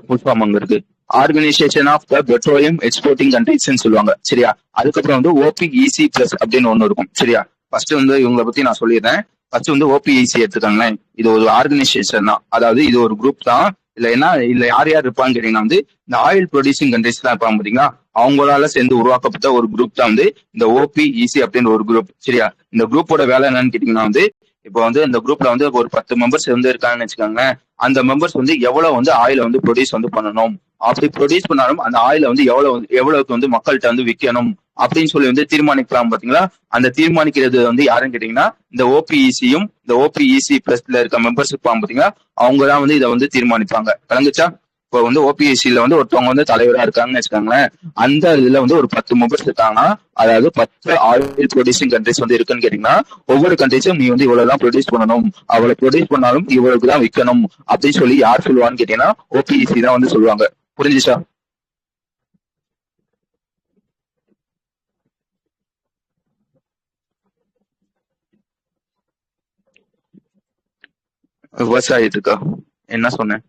ஃபுல் அங்க இருக்கு, organization of the petroleum exporting கண்ட்ரிஸ்ன்னு சொல்லுவாங்க சரியா. அதுக்கப்புறம் வந்து ஓபிஇசி பிளஸ் அப்படின்னு ஒண்ணு இருக்கும் சரியா. ஃபர்ஸ்ட் வந்து இவங்களை பத்தி நான் சொல்லிடுறேன். ஃபர்ஸ்ட் வந்து ஓபிஇசி எடுத்துக்காங்களேன். இது ஒரு ஆர்கனைசேஷன் தான், அதாவது இது ஒரு குரூப் தான். இல்ல என்ன இல்ல யார் யார் இருப்பான்னு கேட்டீங்கன்னா வந்து இந்த ஆயில் ப்ரொடியூசிங் கண்ட்ரிஸ் தான் இருப்பாங்க பாத்தீங்களா, அவங்களால சேர்ந்து உருவாக்கப்பட்ட ஒரு குரூப் தான் வந்து இந்த ஓபிஇசி அப்படின்னு ஒரு குரூப் சரியா. இந்த குரூப்போட வேலை என்னன்னு கேட்டீங்கன்னா வந்து இப்போ வந்து இந்த குரூப்ல வந்து ஒரு 10 மெம்பர்ஸ் வந்து இருக்காங்கன்னு வச்சுக்கோங்க. அந்த மெம்பர்ஸ் வந்து எவ்வளவு வந்து ஆயில வந்து ப்ரொடியூஸ் வந்து பண்ணணும், அப்படி ப்ரொடியூஸ் பண்ணாலும் அந்த ஆயில வந்து எவ்வளவுக்கு வந்து மக்கள்கிட்ட வந்து விற்கணும் அப்படின்னு சொல்லி வந்து தீர்மானிக்கலாம் பாத்தீங்களா. அந்த தீர்மானிக்கிறது வந்து யாருன்னு கேட்டீங்கன்னா இந்த ஓபிஇசியும் இந்த ஓபிஇசி பிளஸ்ல இருக்க மெம்பர்ஸ் இருப்பாங்க பாத்தீங்களா, அவங்க தான் வந்து இதை வந்து தீர்மானிப்பாங்க. விளங்குச்சா. இப்போ வந்து ஓபிஎஸ்சியில வந்து ஒருத்தவங்க வந்து தலைவரா இருக்காங்கன்னு வச்சுக்கோங்களேன். அந்த இதுல வந்து ஒரு 10 மெம்பர்ஸ் இருக்காங்கன்னா, அதாவது 10 ஆயில் ப்ரொடியூசிங் கண்ட்ரிஸ் வந்து இருக்குன்னு கேட்டீங்கன்னா ஒவ்வொரு கண்ட்ரிஸும் நீ வந்து இவ்வளவுதான் ப்ரொடியூஸ் பண்ணணும், அவ்வளவு ப்ரொடியூஸ் பண்ணாலும் இவ்வளவுக்கு தான் விற்கணும் அப்படின்னு சொல்லி யார் சொல்லுவான்னு கேட்டீங்கன்னா ஓபிஎஸ்சி தான் வந்து சொல்லுவாங்க. புரிஞ்சுச்சா. விவசாயத்துக்கா என்ன சொன்னேன்,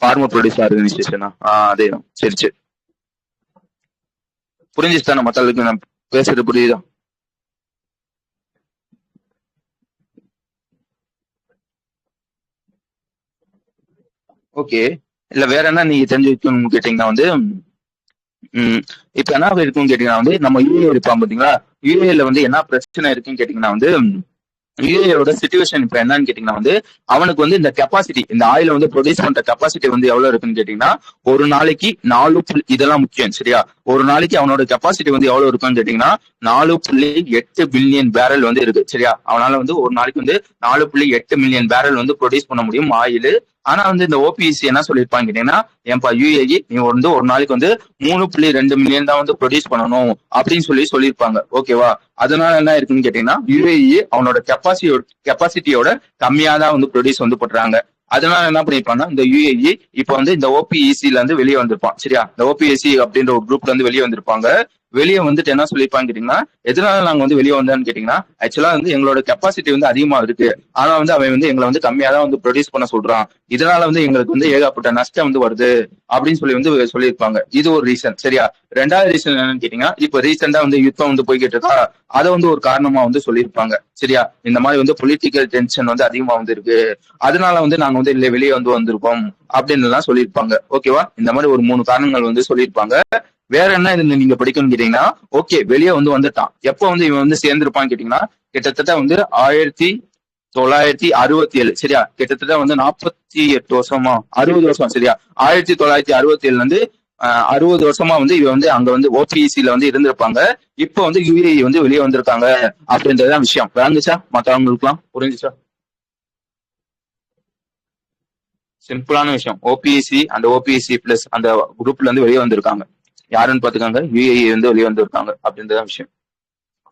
ஃபார்மர் ப்ரொடியூஸ் ஆர்கனைசேஷனா. அதேதான். சரி சரி புரிஞ்சிச்சு தானே மத்தவங்களுக்கு நான் பேசுறது புரியுதா. ஓகே. இல்ல வேற என்ன நீங்க தெரிஞ்சு வைக்கணும்னு கேட்டீங்கன்னா வந்து ம். இப்ப என்ன இருக்குன்னு கேட்டீங்கன்னா வந்து நம்ம யுஏ இருப்பான் பாத்தீங்களா? யுஏல வந்து என்ன பிரச்சனை இருக்குன்னு கேட்டீங்கன்னா வந்து யுஏயோட சிச்சுவேஷன் இப்ப என்னன்னு கேட்டீங்கன்னா வந்து அவனுக்கு வந்து இந்த கெப்பாசிட்டி இந்த ஆயில வந்து ப்ரொடியூஸ் பண்ற கெப்பாசிட்டி வந்து எவ்வளவு இருக்குன்னு கேட்டீங்கன்னா ஒரு நாளைக்கு இதெல்லாம் முக்கியம் சரியா? ஒரு நாளைக்கு அவனோட கெப்பாசிட்டி வந்து எவ்வளவு இருக்குன்னு கேட்டீங்கன்னா 4.8 பில்லியன் பேரல் வந்து இருக்கு சரியா? அவனால வந்து ஒரு நாளைக்கு வந்து 4.8 மில்லியன் பேரல் வந்து ப்ரொடியூஸ் பண்ண முடியும் ஆயில். ஆனா வந்து இந்த ஓபிஎஸ்சி என்ன சொல்லியிருப்பாங்க கேட்டீங்கன்னா ஏன்பா யுஏஇ நீ வந்து ஒரு நாளைக்கு வந்து 3.2 மில்லியன் தான் வந்து ப்ரொடியூஸ் பண்ணணும் அப்படின்னு சொல்லியிருப்பாங்க ஓகேவா? அதனால என்ன இருக்குன்னு கேட்டீங்கன்னா யுஏஇ அவனோட கெப்பாசிட்டியோட கம்மியா தான் வந்து ப்ரொடியூஸ் வந்து பண்றாங்க. அதனால என்ன பண்ணிருப்பாங்கன்னா இந்த யுஏஇ இப்ப வந்து இந்த ஓபிஇசில இருந்து வெளியே வந்திருப்பான் சரியா? இந்த ஓபிஎஸ்சி அப்படின்ற ஒரு குரூப்ல இருந்து வெளியே வந்திருப்பாங்க. வெளியே வந்துட்டு என்ன சொல்லியிருப்பாங்க கேட்டீங்கன்னா எதனால நாங்க வந்து வெளியே வந்தோம்னு கேட்டீங்கன்னா ஆக்சுவலா வந்து எங்களோட கெப்பாசிட்டி வந்து அதிகமா இருக்கு. ஆனா வந்து அவன் வந்து எங்களை வந்து கம்மியா தான் வந்து ப்ரொடியூஸ் பண்ண சொல்றான். இதனால வந்து எங்களுக்கு வந்து ஏகப்பட்ட நஷ்டம் வந்து வருது அப்படின்னு வந்து சொல்லியிருப்பாங்க. இது ஒரு ரீசன் சரியா? ரெண்டாவது ரீசன் என்னன்னு கேட்டீங்கன்னா இப்ப ரீசெண்டா வந்து யுத்தம் வந்து போய்கிட்டு இருக்கா, அதை வந்து ஒரு காரணமா வந்து சொல்லியிருப்பாங்க சரியா? இந்த மாதிரி வந்து பொலிட்டிக்கல் டென்ஷன் வந்து அதிகமா வந்து இருக்கு, அதனால வந்து நாங்க வந்து இல்ல வெளியே வந்து வந்திருக்கோம் அப்படின்னு எல்லாம் சொல்லியிருப்பாங்க ஓகேவா? இந்த மாதிரி ஒரு 3 காரணங்கள் வந்து சொல்லியிருப்பாங்க. வேற என்ன இதுல நீங்க படிக்கணும்னு கேட்டீங்கன்னா ஓகே வெளியே வந்து வந்துட்டான், எப்ப வந்து இவன் வந்து சேர்ந்திருப்பான்னு கேட்டீங்கன்னா கிட்டத்தட்ட வந்து 1967 சரியா? கிட்டத்தட்ட வந்து 48 வருஷமா 60 வருஷம் சரியா? 1967 இருந்து 60 வருஷமா வந்து இவ வந்து அங்க வந்து ஓபிஇசில வந்து இருந்திருப்பாங்க. இப்ப வந்து யுஏஇ வந்து வெளியே வந்திருக்காங்க அப்படின்றதுதான் விஷயம். விளங்குச்சா? மத்தவங்களுக்கு எல்லாம் புரிஞ்சுச்சா? சிம்பிளான விஷயம். ஓபிஎஸ்சி அந்த ஓபிஎஸ்சி பிளஸ் அந்த குரூப்ல இருந்து வெளியே வந்திருக்காங்க. யாருன்னு பாத்துக்காங்க, யுஏஇ வந்து வெளியே வந்திருக்காங்க அப்படின்றதான் விஷயம்.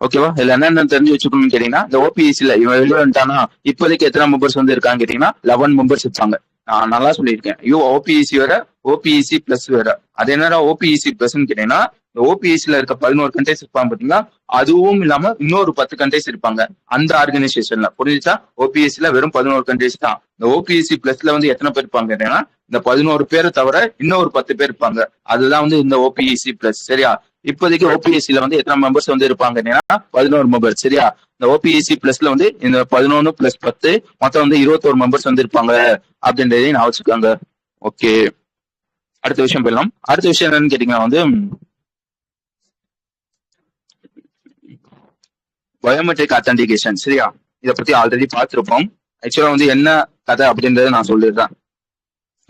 ஓகேவா? இதுல என்னென்ன தெரிஞ்சு வச்சுக்கணும்னு கேட்டீங்கன்னா இந்த ஓபிஎஸ்சில இவன் வெளியே வந்துட்டானா இப்போதைக்கு எத்தனை மெம்பர்ஸ் வந்து இருக்கான்னு கேட்டீங்கன்னா 11 மெம்பர்ஸ் இருப்பாங்க. நான் நல்லா சொல்லியிருக்கேன். ஓபிஎஸ்சி வேற, ஓபிஎஸ்சி பிளஸ் வேற. அது என்னடா ஓபிஎஸ்சி பிளஸ்ன்னு கேட்டீங்கன்னா இந்த ஓபிஎஸ்சில இருக்க 11 கண்ட்ரிஸ் இருப்பாங்க பாத்தீங்களா? அதுவும் இல்லாம இன்னொரு 10 கண்ட்ரிஸ் இருப்பாங்க அந்த ஆர்கனைசேஷன்ல. புரிஞ்சுச்சா? ஓபிஎஸ்சில வெறும் 11 கண்ட்ரிஸ் தான். இந்த ஓபிஎஸ்சி பிளஸ்ல வந்து எத்தனை பேர் இருப்பாங்க கேட்டீங்கன்னா இந்த 11 பேரை தவிர இன்னொரு 10 பேர் இருப்பாங்க. அதுதான் வந்து இந்த ஓபிஎஸ்சி பிளஸ் சரியா? இப்போதைக்கு ஓபிஎஸ்சில வந்து எத்தனை மெம்பர்ஸ் வந்து இருப்பாங்க கேட்டீங்கன்னா 11 மெம்பர்ஸ் சரியா? இந்த ஓபிஎஸ்சி பிளஸ்ல வந்து இந்த 11 பிளஸ் 10 மொத்தம் வந்து 21 மெம்பர்ஸ் வந்து இருப்பாங்க அப்படின்றதையும் நான் வச்சுக்கோங்க. ஓகே, அடுத்த விஷயம் போயிடலாம். அடுத்த விஷயம் என்னன்னு கேட்டீங்கன்னா வந்து பயோமெட்ரிக் அத்தன்டிகேஷன் சரியா? இதை பத்தி ஆல்ரெடி பார்த்திருப்போம். ஆக்சுவலா வந்து என்ன கதை அப்படின்றத நான் சொல்லிடுறேன்.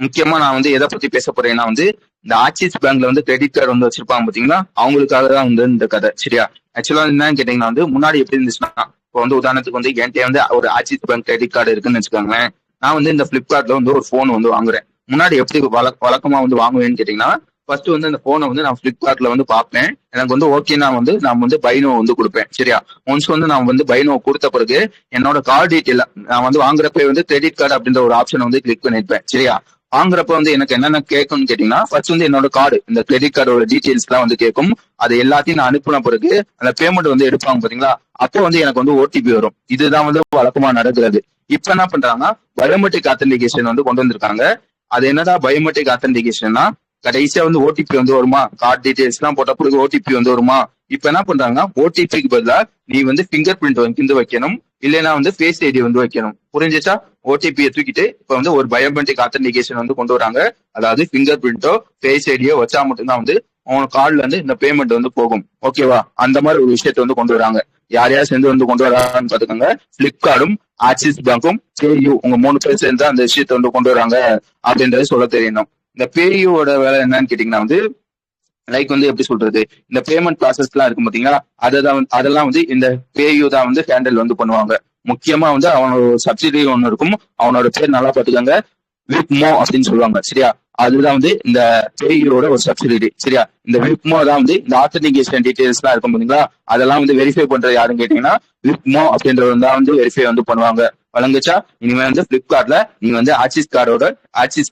முக்கியமா நான் வந்து எதை பத்தி பேச போறேன்னா வந்து இந்த ஆக்சிஸ் பேங்க்ல வந்து கிரெடிட் கார்டு வந்து வச்சிருப்பாங்க பாத்தீங்களா, அவங்களுக்காக தான் வந்து இந்த கதை சரியா? ஆக்சுவலா என்னன்னு கேட்டீங்கன்னா வந்து முன்னாடி எப்படி இருந்துச்சுன்னா இப்போ வந்து உதாரணத்துக்கு வந்து என்கிட்ட வந்து ஒரு ஆக்சிஸ் பேங்க் கிரெடிட் கார்டு இருக்குன்னு வச்சுக்கோங்களேன். நான் வந்து இந்த பிளிப்கார்ட்ல வந்து ஒரு போன் வந்து வாங்குறேன். முன்னாடி எப்படி வழக்கமா வந்து வாங்குவேன்னு கேட்டீங்கன்னா ஃபர்ஸ்ட் வந்து அந்த போனை வந்து நான் பிளிப்கார்ட்ல வந்து பார்ப்பேன். எனக்கு வந்து ஓகேனா வந்து நான் வந்து பைனோ வந்து கொடுப்பேன் சரியா? ஒன்ஸ் வந்து நான் வந்து பைனோ கொடுத்த பிறகு என்னோட கார்டு டீட்டெயில் நான் வந்து வாங்குறப்ப வந்து கிரெடிட் கார்டு அப்படின்ற ஒரு ஆப்ஷன் வந்து கிளிக் பண்ணிருப்பேன் சரியா? வாங்குறப்ப வந்து எனக்கு என்னென்ன கேட்கும்னு கேட்டீங்கன்னா ஃபர்ஸ்ட் வந்து என்னோட கார்டு இந்த கிரெடிட் கார்டோட டீடைல்ஸ் எல்லாம் வந்து கேட்கும். அது எல்லாத்தையும் நான் அனுப்பின பிறகு அந்த பேமெண்ட் வந்து எடுப்பாங்க பாத்தீங்களா, அப்போ வந்து எனக்கு வந்து ஓடிபி வரும். இதுதான் வந்து வழக்கமா நடக்கிறது. இப்ப என்ன பண்றாங்கன்னா பயோமெட்ரிக் ஆத்தன்டிகேஷன் வந்து கொண்டு வந்திருக்காங்க. அது என்னடா பயோமெட்ரிக் ஆத்தன்டிகேஷன்னா கடைசியா வந்து ஓடிபி வந்து வருமா, கார்டு டீடைல்ஸ் எல்லாம் போட்ட பிறகு ஓடிபி வந்து வருமா. இப்ப என்ன பண்றாங்கன்னா ஓடிபிக்கு பதிலா நீ வந்து பிங்கர் பிரிண்ட் வந்து வைக்கணும், இல்லைன்னா வந்து ஃபேஸ் ஐடி வந்து வைக்கணும். புரிஞ்சுச்சா? ஓடிபியை தூக்கிட்டு இப்ப வந்து ஒரு பயோமெட்ரிக் ஆத்தன்டிகேஷன் வந்து கொண்டு வராங்க. அதாவது பிங்கர் பிரிண்டோ ஃபேஸ் ஐடியோ வச்சா மட்டும்தான் வந்து உங்க கார்டுல இருந்து இந்த பேமெண்ட் வந்து போகும். ஓகேவா? அந்த மாதிரி ஒரு விஷயத்த வந்து கொண்டு வராங்க. யார் யார் சேர்ந்து வந்து கொண்டு வராங்கன்னு பாத்துக்கோங்க. பிளிப்கார்டும், ஆக்சிஸ் பேங்க்கும், பேயூ, உங்க 3 பேர் சேர்ந்து அந்த விஷயத்த வந்து கொண்டு வராங்க அப்படின்றது சொல்ல தெரியணும். இந்த பேயூவோட வேலை என்னன்னு கேட்டீங்கன்னா வந்து லைக் வந்து எப்படி சொல்றது, இந்த பேமெண்ட் ப்ராசஸ் எல்லாம் இருக்கும் பாத்தீங்களா, அதெல்லாம் வந்து இந்த பேயூ தான் வந்து ஹேண்டில் வந்து பண்ணுவாங்க. முக்கியமா வந்து அவனோட சப்சிடி ஒண்ணு இருக்கும். அவனோட பேர் நல்லா பாத்துக்கோங்க, விப்மோ அப்படின்னு சொல்லுவாங்க சரியா? அதுதான் வந்து இந்த பேயோட ஒரு சப்சிடி சரியா? இந்த விப்மோ தான் வந்து இந்த ஆத்தன்டிகேஷன் டீடைல்ஸ் எல்லாம் இருக்கும் பாத்தீங்களா, அதெல்லாம் வந்து வெரிஃபை பண்றது யாருன்னு கேட்டீங்கன்னா விப்மோ அப்படின்றவங்க தான் வந்து வெரிஃபை வந்து பண்ணுவாங்க. வழங்குச்சா? இனிமே வந்து பிளிப்கார்ட்ல நீங்க வந்து ஆக்சிஸ்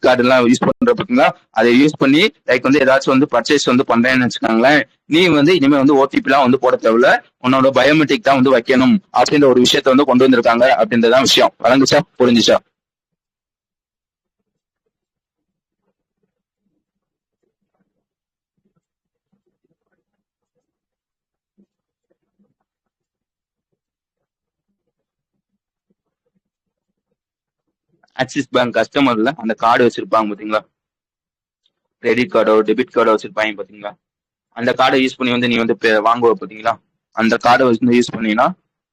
கார்டு எல்லாம் யூஸ் பண்ற பாத்தீங்களா, அதை யூஸ் பண்ணி லைக் வந்து ஏதாச்சும் வந்து பர்ச்சேஸ் வந்து பண்றேன்னு வச்சுக்கோங்களேன், நீ வந்து இனிமே வந்து ஓடிபி எல்லாம் வந்து போட தேவையில்ல, உன்னோட பயோமெட்ரிக் தான் வந்து வைக்கணும் அப்படின்ற ஒரு விஷயத்த வந்து கொண்டு வந்திருக்காங்க அப்படின்றதான் விஷயம். வழங்குச்சா? புரிஞ்சுச்சா? ஆக்சிஸ் பேங்க் கஸ்டமர்ல அந்த கார்டு வச்சிருப்பாங்க பாத்தீங்களா, கிரெடிட் கார்டோ டெபிட் கார்டோ வச்சிருப்பாங்க பாத்தீங்களா, அந்த கார்டை யூஸ் பண்ணி வந்து நீ வந்து வாங்குவ பாத்தீங்களா, அந்த கார்டை வந்து யூஸ் பண்ணினா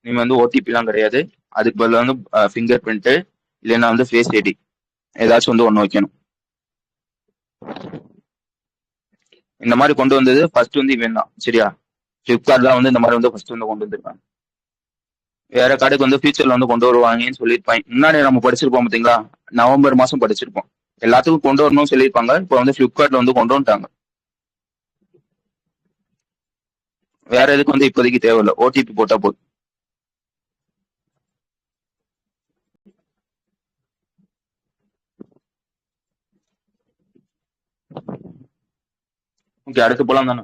நீ வந்து ஓடிபி எல்லாம் கிடையாது. அதுக்கு பதிலா வந்து ஃபிங்கர் பிரிண்ட் இல்லைன்னா வந்து ஃபேஸ் ஐடி ஏதாச்சும் வந்து ஒண்ணு வைக்கணும். இந்த மாதிரி கொண்டு வந்தது ஃபர்ஸ்ட் வந்து இவன் தான். சரியா, பிளிப்கார்ட் தான் வந்து இந்த மாதிரி வந்து ஃபர்ஸ்ட் வந்து கொண்டு வந்திருக்காங்க. வேற கடைக்கு வந்து ஃபியூச்சர்ல வந்து கொண்டு வருவாங்கன்னு சொல்லியிருப்பாங்க. முன்னாடி நம்ம படிச்சிருப்போம் பாத்தீங்களா, நவம்பர் மாசம் படிச்சிருப்போம். எல்லாத்துக்கும் கொண்டு வரணும்னு சொல்லியிருப்பாங்க. இப்போ வந்து பிளிப்கார்ட்ல வந்து கொண்டு வந்துட்டாங்க. வேற எதுக்கு வந்து இப்போதைக்கு தேவையில்லை, ஓடிபி போட்டா போதும். ஓகே, அடுத்து போலாம் தானே.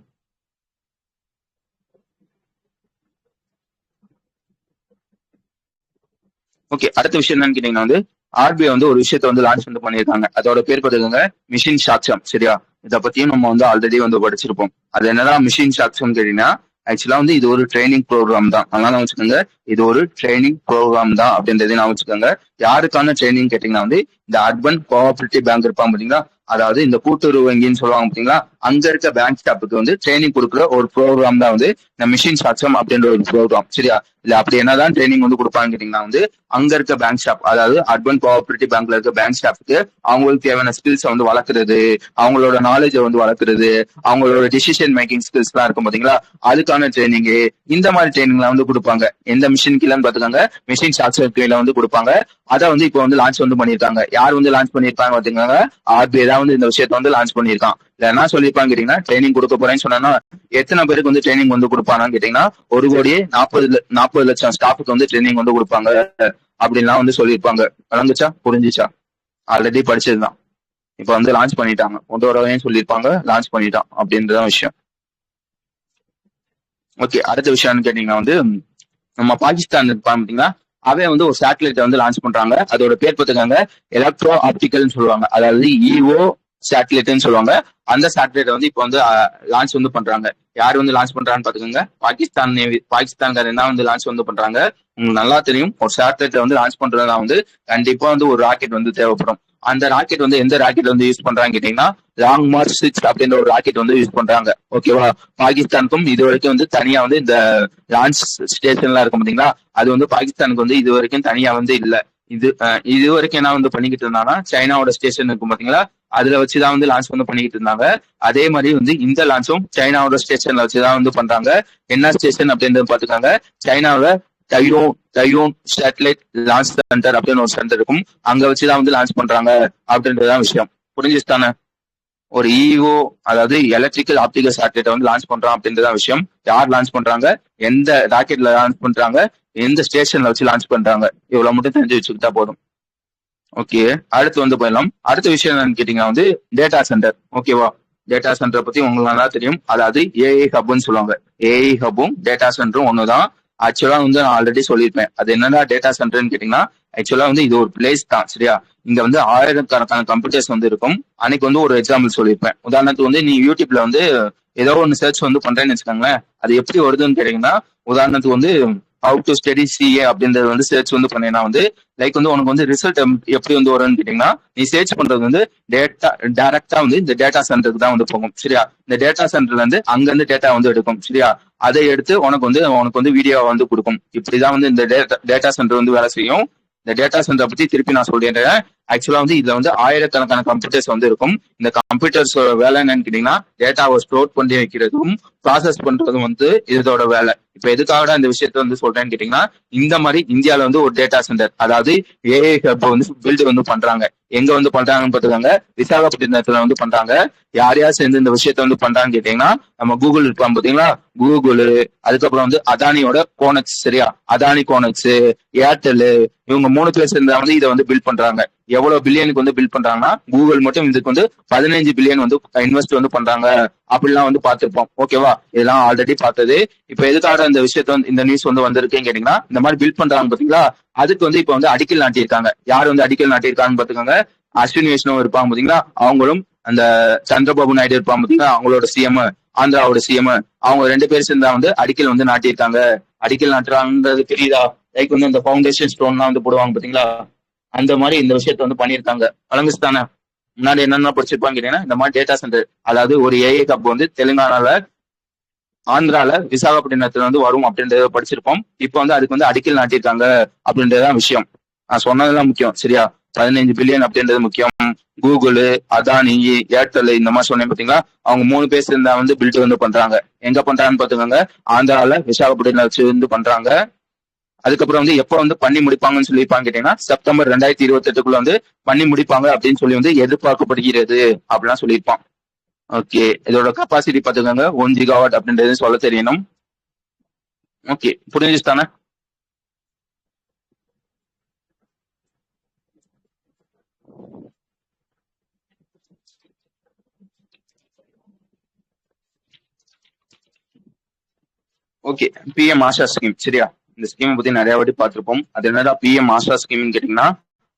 ஓகே, அடுத்த விஷயம் என்னன்னு கேட்டீங்கன்னா வந்து ஆர்பிஐ வந்து ஒரு விஷயத்த வந்து லான்ச் வந்து பண்ணியிருக்காங்க. அதோட பேர் பார்த்துக்கோங்க, மிஷின் சாட்சம். சரியா, இதை பத்தியும் நம்ம வந்து ஆல்ரெடி வந்து படிச்சிருப்போம். அது என்னதான் மிஷின் சாட்சம் கேட்டீங்கன்னா, ஆக்சுவலா வந்து இது ஒரு ட்ரைனிங் ப்ரோக்ராம் தான். அதனால வச்சுக்கோங்க, இது ஒரு ட்ரைனிங் ப்ரோக்ராம் தான் அப்படின்றதையும் நான் வச்சுக்கோங்க. யாருக்கான ட்ரைனிங் கேட்டீங்கன்னா வந்து இந்த அர்பன் கோஆபரேட்டிவ் பேங்க் இருப்பாங்க பாத்தீங்களா, அதாவது இந்த கூட்டுறவு வங்கின்னு சொல்லுவாங்க பாத்தீங்களா, அங்க இருக்க பேங்க் ஸ்டாஃபுக்கு வந்து ட்ரைனிங் கொடுக்குற ஒரு ப்ரோக்ராம் தான் வந்து இந்த மிஷின் சாட்சம் அப்படின்ற ஒரு ப்ரோக்ராம். சரியா, இல்ல அப்படி என்னதான் ட்ரைனிங் வந்து கொடுப்பாங்க கேட்டீங்கன்னா வந்து அங்க இருக்க பேங்க் ஸ்டாஃப், அதாவது அர்பன் கோஆபரேட்டிவ் பேங்க்ல இருக்க பேங்க் ஸ்டாஃப்க்கு அவங்களுக்கு தேவையான ஸ்கில்ஸ் வந்து வளர்க்கறது, அவங்களோட நாலேஜ் வந்து வளர்க்கறது, அவங்களோட டிசிஷன் மேக்கிங் ஸ்கில்ஸ் எல்லாம் இருக்கும் பாத்தீங்களா, அதுக்கான ட்ரைனிங் இந்த மாதிரி ட்ரைனிங்லாம் வந்து கொடுப்பாங்க. எந்த மிஷின் கீழன்னு பாத்துக்காங்க, மிஷின் சாட்சம் கீழே வந்து கொடுப்பாங்க. அதை வந்து இப்போ வந்து லான்ச் வந்து பண்ணிருக்காங்க. யார் வந்து லான்ச் பண்ணிருக்காங்க பாத்தீங்கன்னா, ஆர்பிஐ தான் வந்து இந்த விஷயத்த வந்து லான்ச் பண்ணிருக்கான். இல்ல என்ன சொல்லிருப்பாங்க கேட்டீங்கன்னா, ட்ரைனிங் கொடுக்க போறேன்னு சொன்னா எத்தனை பேருக்கு வந்து ட்ரைனிங் வந்து கொடுப்பாங்கன்னு கேட்டீங்கன்னா 1,40,00,000 ஸ்டாஃபுக்கு வந்து ட்ரைனிங் வந்து கொடுப்பாங்க அப்படின்லாம் வந்து சொல்லியிருப்பாங்க. வழங்குச்சா, புரிஞ்சுச்சா? ஆல்ரெடி படிச்சதுதான். இப்ப வந்து லான்ச் பண்ணிட்டாங்க. முதல்வரையும் சொல்லியிருப்பாங்க, லான்ச் பண்ணிட்டான் அப்படின்றதான் விஷயம். ஓகே, அடுத்த விஷயம்னு கேட்டீங்கன்னா வந்து நம்ம பாகிஸ்தான் இருப்பாங்க பாத்தீங்களா, அவன் வந்து ஒரு சேட்டலைட் வந்து லான்ச் பண்றாங்க. அதோட பேர் பார்த்துக்காங்க எலக்ட்ரோ ஆப்டிக்கல்னு சொல்லுவாங்க, அதாவது இஓ சேட்டலைட்னு சொல்லுவாங்க. அந்த சேட்டலைட் வந்து இப்போ வந்து லான்ச் வந்து பண்றாங்க. யார் வந்து லான்ச் பண்றான்னு பாத்துக்கோங்க, பாகிஸ்தான்காரன் தான் வந்து லான்ச் வந்து பண்றாங்க. உங்களுக்கு நல்லா தெரியும், ஒரு சேட்டலைட் வந்து லான்ச் பண்றதுனா வந்து கண்டிப்பா வந்து ஒரு ராக்கெட் வந்து தேவைப்படும். அந்த ராக்கெட் வந்து எந்த ராக்கெட் வந்து யூஸ் பண்றாங்க கேட்டீங்கன்னா லாங் மார்ச் 6 அப்படின்ற ஒரு ராக்கெட் வந்து யூஸ் பண்றாங்க. ஓகேவா, பாகிஸ்தானுக்கும் இது வரைக்கும் வந்து தனியா வந்து இந்த லான்ச் ஸ்டேஷன்லாம் இருக்கும் பாத்தீங்களா, அது வந்து பாகிஸ்தானுக்கு வந்து இது வரைக்கும் தனியா வந்து இல்ல. இது வரைக்கும் என்ன வந்து பண்ணிக்கிட்டு இருந்தாங்கன்னா, சைனாவோட ஸ்டேஷன் இருக்கும் பாத்தீங்களா, அதுல வச்சுதான் வந்து லான்ச் வந்து பண்ணிக்கிட்டு இருந்தாங்க. அதே மாதிரி வந்து இந்த லான்ச்சும் சைனாவோட ஸ்டேஷன்ல வச்சுதான் வந்து பண்றாங்க. என்ன ஸ்டேஷன் அப்படின்றது பாத்துக்காங்க, சைனாவோட தையோன் சேட்டலைட் லான்ச் சென்டர் அப்படின்னு ஒரு சென்டர் இருக்கும். அங்க வச்சுதான் வந்து லான்ச் பண்றாங்க அப்படின்றதான் விஷயம். புரிஞ்சுச்சுதானே? ஒரு இஓ, அதாவது எலக்ட்ரிக்கல் ஆப்டிகல் சேட்டலைட் வந்து லான்ச் பண்றோம் அப்படின்றதான் விஷயம். யார் லான்ச் பண்றாங்க, எந்த ராக்கெட்ல லான்ச் பண்றாங்க, எந்த ஸ்டேஷன்ல வச்சு லான்ச் பண்றாங்க, இவ்வளவு மட்டும் தெரிஞ்சு வச்சுக்கிட்டா போதும். ஓகே, அடுத்து வந்து போயிடலாம். அடுத்த விஷயம் என்னன்னு கேட்டீங்கன்னா வந்து டேட்டா சென்டர். ஓகேவா, டேட்டா சென்டர் பத்தி உங்களுக்கு நல்லா தெரியும். அதாவது ஏஐ ஹப்னு சொல்லுவாங்க. ஏஐ ஹப்பும் டேட்டா சென்டரும் ஒண்ணுதான். ஆக்சுவலா வந்து நான் ஆல்ரெடி சொல்லியிருப்பேன், அது என்னன்னா டேட்டா சென்டர்னு கேட்டீங்கன்னா ஆக்சுவலா வந்து இது ஒரு பிளேஸ் தான். சரியா, இங்க வந்து ஆயிரக்கணக்கான கம்ப்யூட்டர்ஸ் வந்து இருக்கும். அன்னைக்கு வந்து ஒரு எக்ஸாம்பிள் சொல்லியிருப்பேன். உதாரணத்துக்கு வந்து நீ யூடியூப்ல வந்து ஏதோ ஒன்று சர்ச் வந்து பண்றேன்னு வச்சுக்கோங்களேன், அது எப்படி வருதுன்னு கேட்டீங்கன்னா, உதாரணத்துக்கு வந்து ஹவு டு ஸ்டடி சிஏ அப்படின்றது வந்து சர்ச் வந்து பண்ணீங்கன்னா வந்து லைக் வந்து உனக்கு வந்து ரிசல்ட் எப்படி வந்து வரும்னு கேட்டீங்கன்னா, நீ சர்ச் பண்றது வந்து டைரக்டா வந்து இந்த டேட்டா சென்டருக்கு தான் வந்து போகும். சரியா, இந்த டேட்டா சென்டர்ல இருந்து அங்க இருந்து டேட்டா வந்து எடுக்கும். சரியா, அதை எடுத்து உனக்கு வந்து வீடியோ வந்து கொடுக்கும். இப்படிதான் வந்து இந்த டேட்டா சென்டர் வந்து வேலை செய்யும். இந்த டேட்டா சென்டர் பத்தி திருப்பி நான் சொல்லிடுறேன். ஆக்சுவலா வந்து இதுல வந்து ஆயிரக்கணக்கான கம்ப்யூட்டர்ஸ் வந்து இருக்கும். இந்த கம்ப்யூட்டர்ஸ் வேலை என்னன்னு கேட்டீங்கன்னா, டேட்டாவை ஸ்டோர் பண்ணி வைக்கிறதும் ப்ராசஸ் பண்றதும் வந்து இதோட வேலை. இப்ப எதுக்காக இந்த விஷயத்த வந்து சொல்றேன்னு கேட்டீங்கன்னா, இந்த மாதிரி இந்தியாவில வந்து ஒரு டேட்டா சென்டர், அதாவது ஏஐ ஹப் வந்து பில்டு வந்து பண்றாங்க. எங்க வந்து பண்றாங்கன்னு பாத்துக்காங்க, விசாகப்பட்டினத்துல வந்து பண்றாங்க. யார் யார் சேர்ந்து இந்த விஷயத்த வந்து பண்றாங்கன்னு கேட்டீங்கன்னா, நம்ம கூகுள் இருப்பாங்க பாத்தீங்களா, கூகுள், அதுக்கப்புறம் வந்து அதானியோட கோனக்ஸ். சரியா, அதானி கோனக்ஸ், ஏர்டெல், இவங்க 3 பேர் சேர்ந்தா வந்து இதை வந்து பில்ட் பண்றாங்க. எவ்வளவு பில்லியனுக்கு வந்து பில்ட் பண்றாங்கன்னா, கூகுள் மட்டும் இதுக்கு வந்து 15 பில்லியன் வந்து இன்வெஸ்ட் வந்து பண்றாங்க அப்படிலாம் வந்து பார்த்திருப்போம். ஓகேவா, இதெல்லாம் ஆல்ரெடி பார்த்தது. இப்ப எதுக்காக இந்த விஷயத்த வந்து இந்த நியூஸ் வந்து வந்திருக்கேன்னு கேட்டீங்கன்னா, இந்த மாதிரி பில்ட் பண்றாங்க பாத்தீங்களா, அதுக்கு வந்து இப்ப வந்து அடிக்கல் நாட்டியிருக்காங்க. யார் வந்து அடிக்கல் நாட்டியிருக்காங்கன்னு பாத்துக்கோங்க, அஸ்வினி வைஷ்ணவ் இருப்பாங்க பாத்தீங்களா, அவங்களும் அந்த சந்திரபாபு நாயுடு இருப்பாங்க பாத்தீங்களா, அவங்களோட சிஎம், ஆந்திராவோட சிஎம், அவங்க 2 பேர் சேர்ந்தா வந்து அடிக்கல் வந்து நாட்டியிருக்காங்க. அடிக்கல் நாட்டுறாங்கன்றது தெரியுதா? லைக் வந்து அந்த ஃபவுண்டேஷன் ஸ்டோன்லாம் வந்து போடுவாங்க பாத்தீங்களா, அந்த மாதிரி இந்த விஷயத்த வந்து பண்ணியிருக்காங்க. வழங்குச்சு தானே. முன்னாடி என்னென்ன படிச்சிருப்பாங்க கேட்டீங்கன்னா, இந்த மாதிரி டேட்டா சென்டர், அதாவது ஒரு ஏஐ கப் வந்து தெலுங்கானால, ஆந்திரால, விசாகப்பட்டினத்துல வந்து வரும் அப்படின்றத படிச்சிருப்போம். இப்போ வந்து அதுக்கு வந்து அடிக்கல் நாட்டியிருக்காங்க அப்படின்றதுதான் விஷயம். நான் சொன்னதுதான் முக்கியம். சரியா? 15 பில்லியன் அப்படின்றது முக்கியம். கூகுள், அதானி, ஏர்டெல் இந்த மாதிரி சொன்னேன் பாத்தீங்களா, அவங்க 3 பேர் சேர்ந்தா வந்து பில்ட் வந்து பண்றாங்க. எங்க பண்றாங்கன்னு பாத்துக்கோங்க, ஆந்திரால விசாகப்பட்டினம் வச்சு வந்து பண்றாங்க. அதுக்கப்புறம் வந்து எப்ப வந்து பண்ணி முடிப்பாங்கன்னு சொல்லியிருப்பாங்க கேட்டீங்கன்னா, செப்டம்பர் 2028க்குள்ள வந்து பண்ணி முடிப்பாங்க அப்படின்னு சொல்லி வந்து எதிர்பார்க்கப்படுகிறது அப்படிலாம் சொல்லியிருப்பான். ஓகே, இதோட கெப்பாசிட்டி பாத்துக்கோங்க 1 GW அப்படின்றது சொல்ல தெரியணும். ஓகே, புரிஞ்சுச்சு தானே. Okay, PM Asha scheme. சரியா? இந்த ஸ்கீமை பத்தி நிறைய வாட்டி பார்த்திருப்போம். அது என்னடா பிஎம் ஆஷா ஸ்கீம்னு கேட்டீங்கன்னா,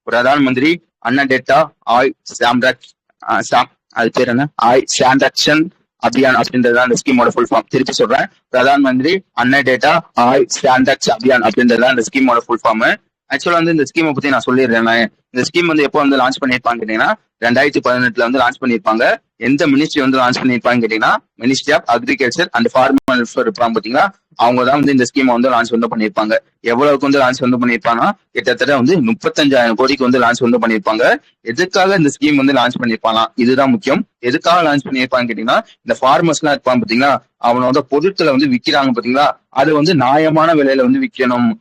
பிரதான் மந்திரி அன்னடேட்டா ஆய் சாம்ராக் அது பேர் என்ன, ஆய் சாண்டக்ஷன் அபியான் அப்படின்றது அந்த ஸ்கீமோட ஃபுல் ஃபார்ம். திருப்பி சொல்றேன், பிரதான் மந்திரி அன்னடேட்டா ஆய் சாண்டக்ஸ் அபியான் அப்படின்றது அந்த ஸ்கீமோட ஃபுல் ஃபார்ம். ஆக்சுவலா வந்து இந்த ஸ்கீமை பத்தி நான் சொல்லிடுறேன். இந்த ஸ்கீம் வந்து எப்போ வந்து லான்ச் பண்ணிருப்பாங்க கேட்டீங்கன்னா, 2018 வந்து லான்ச் பண்ணிருப்பாங்க. எந்த மினிஸ்ட்ரி வந்து லான்ச் பண்ணிருப்பாங்க கேட்டீங்கன்னா, ministry of agriculture and farmer welfare இருப்பாங்க பாத்தீங்களா, அவங்க தான் வந்து இந்த ஸ்கீமை வந்து லான்ச் வந்து பண்ணிருப்பாங்க. எவ்வளவுக்கு வந்து லான்ச் வந்து பண்ணிருப்பாங்கன்னா, கிட்டத்தட்ட வந்து 35,000 கோடிக்கு வந்து லான்ச் வந்து பண்ணிருப்பாங்க. எதுக்காக இந்த ஸ்கீம் வந்து லான்ச் பண்ணிருப்பாங்க, இதுதான் முக்கியம். எதுக்காக லான்ச் பண்ணிருப்பாங்க கேட்டீங்கன்னா, இந்த ஃபார்மர்ஸ் எல்லாம் இருப்பாங்க பாத்தீங்களா, அவனோட பொருட்களை வந்து விக்கிறாங்க பாத்தீங்களா, அது வந்து நியாயமான விலையில வந்து விற்கணும்.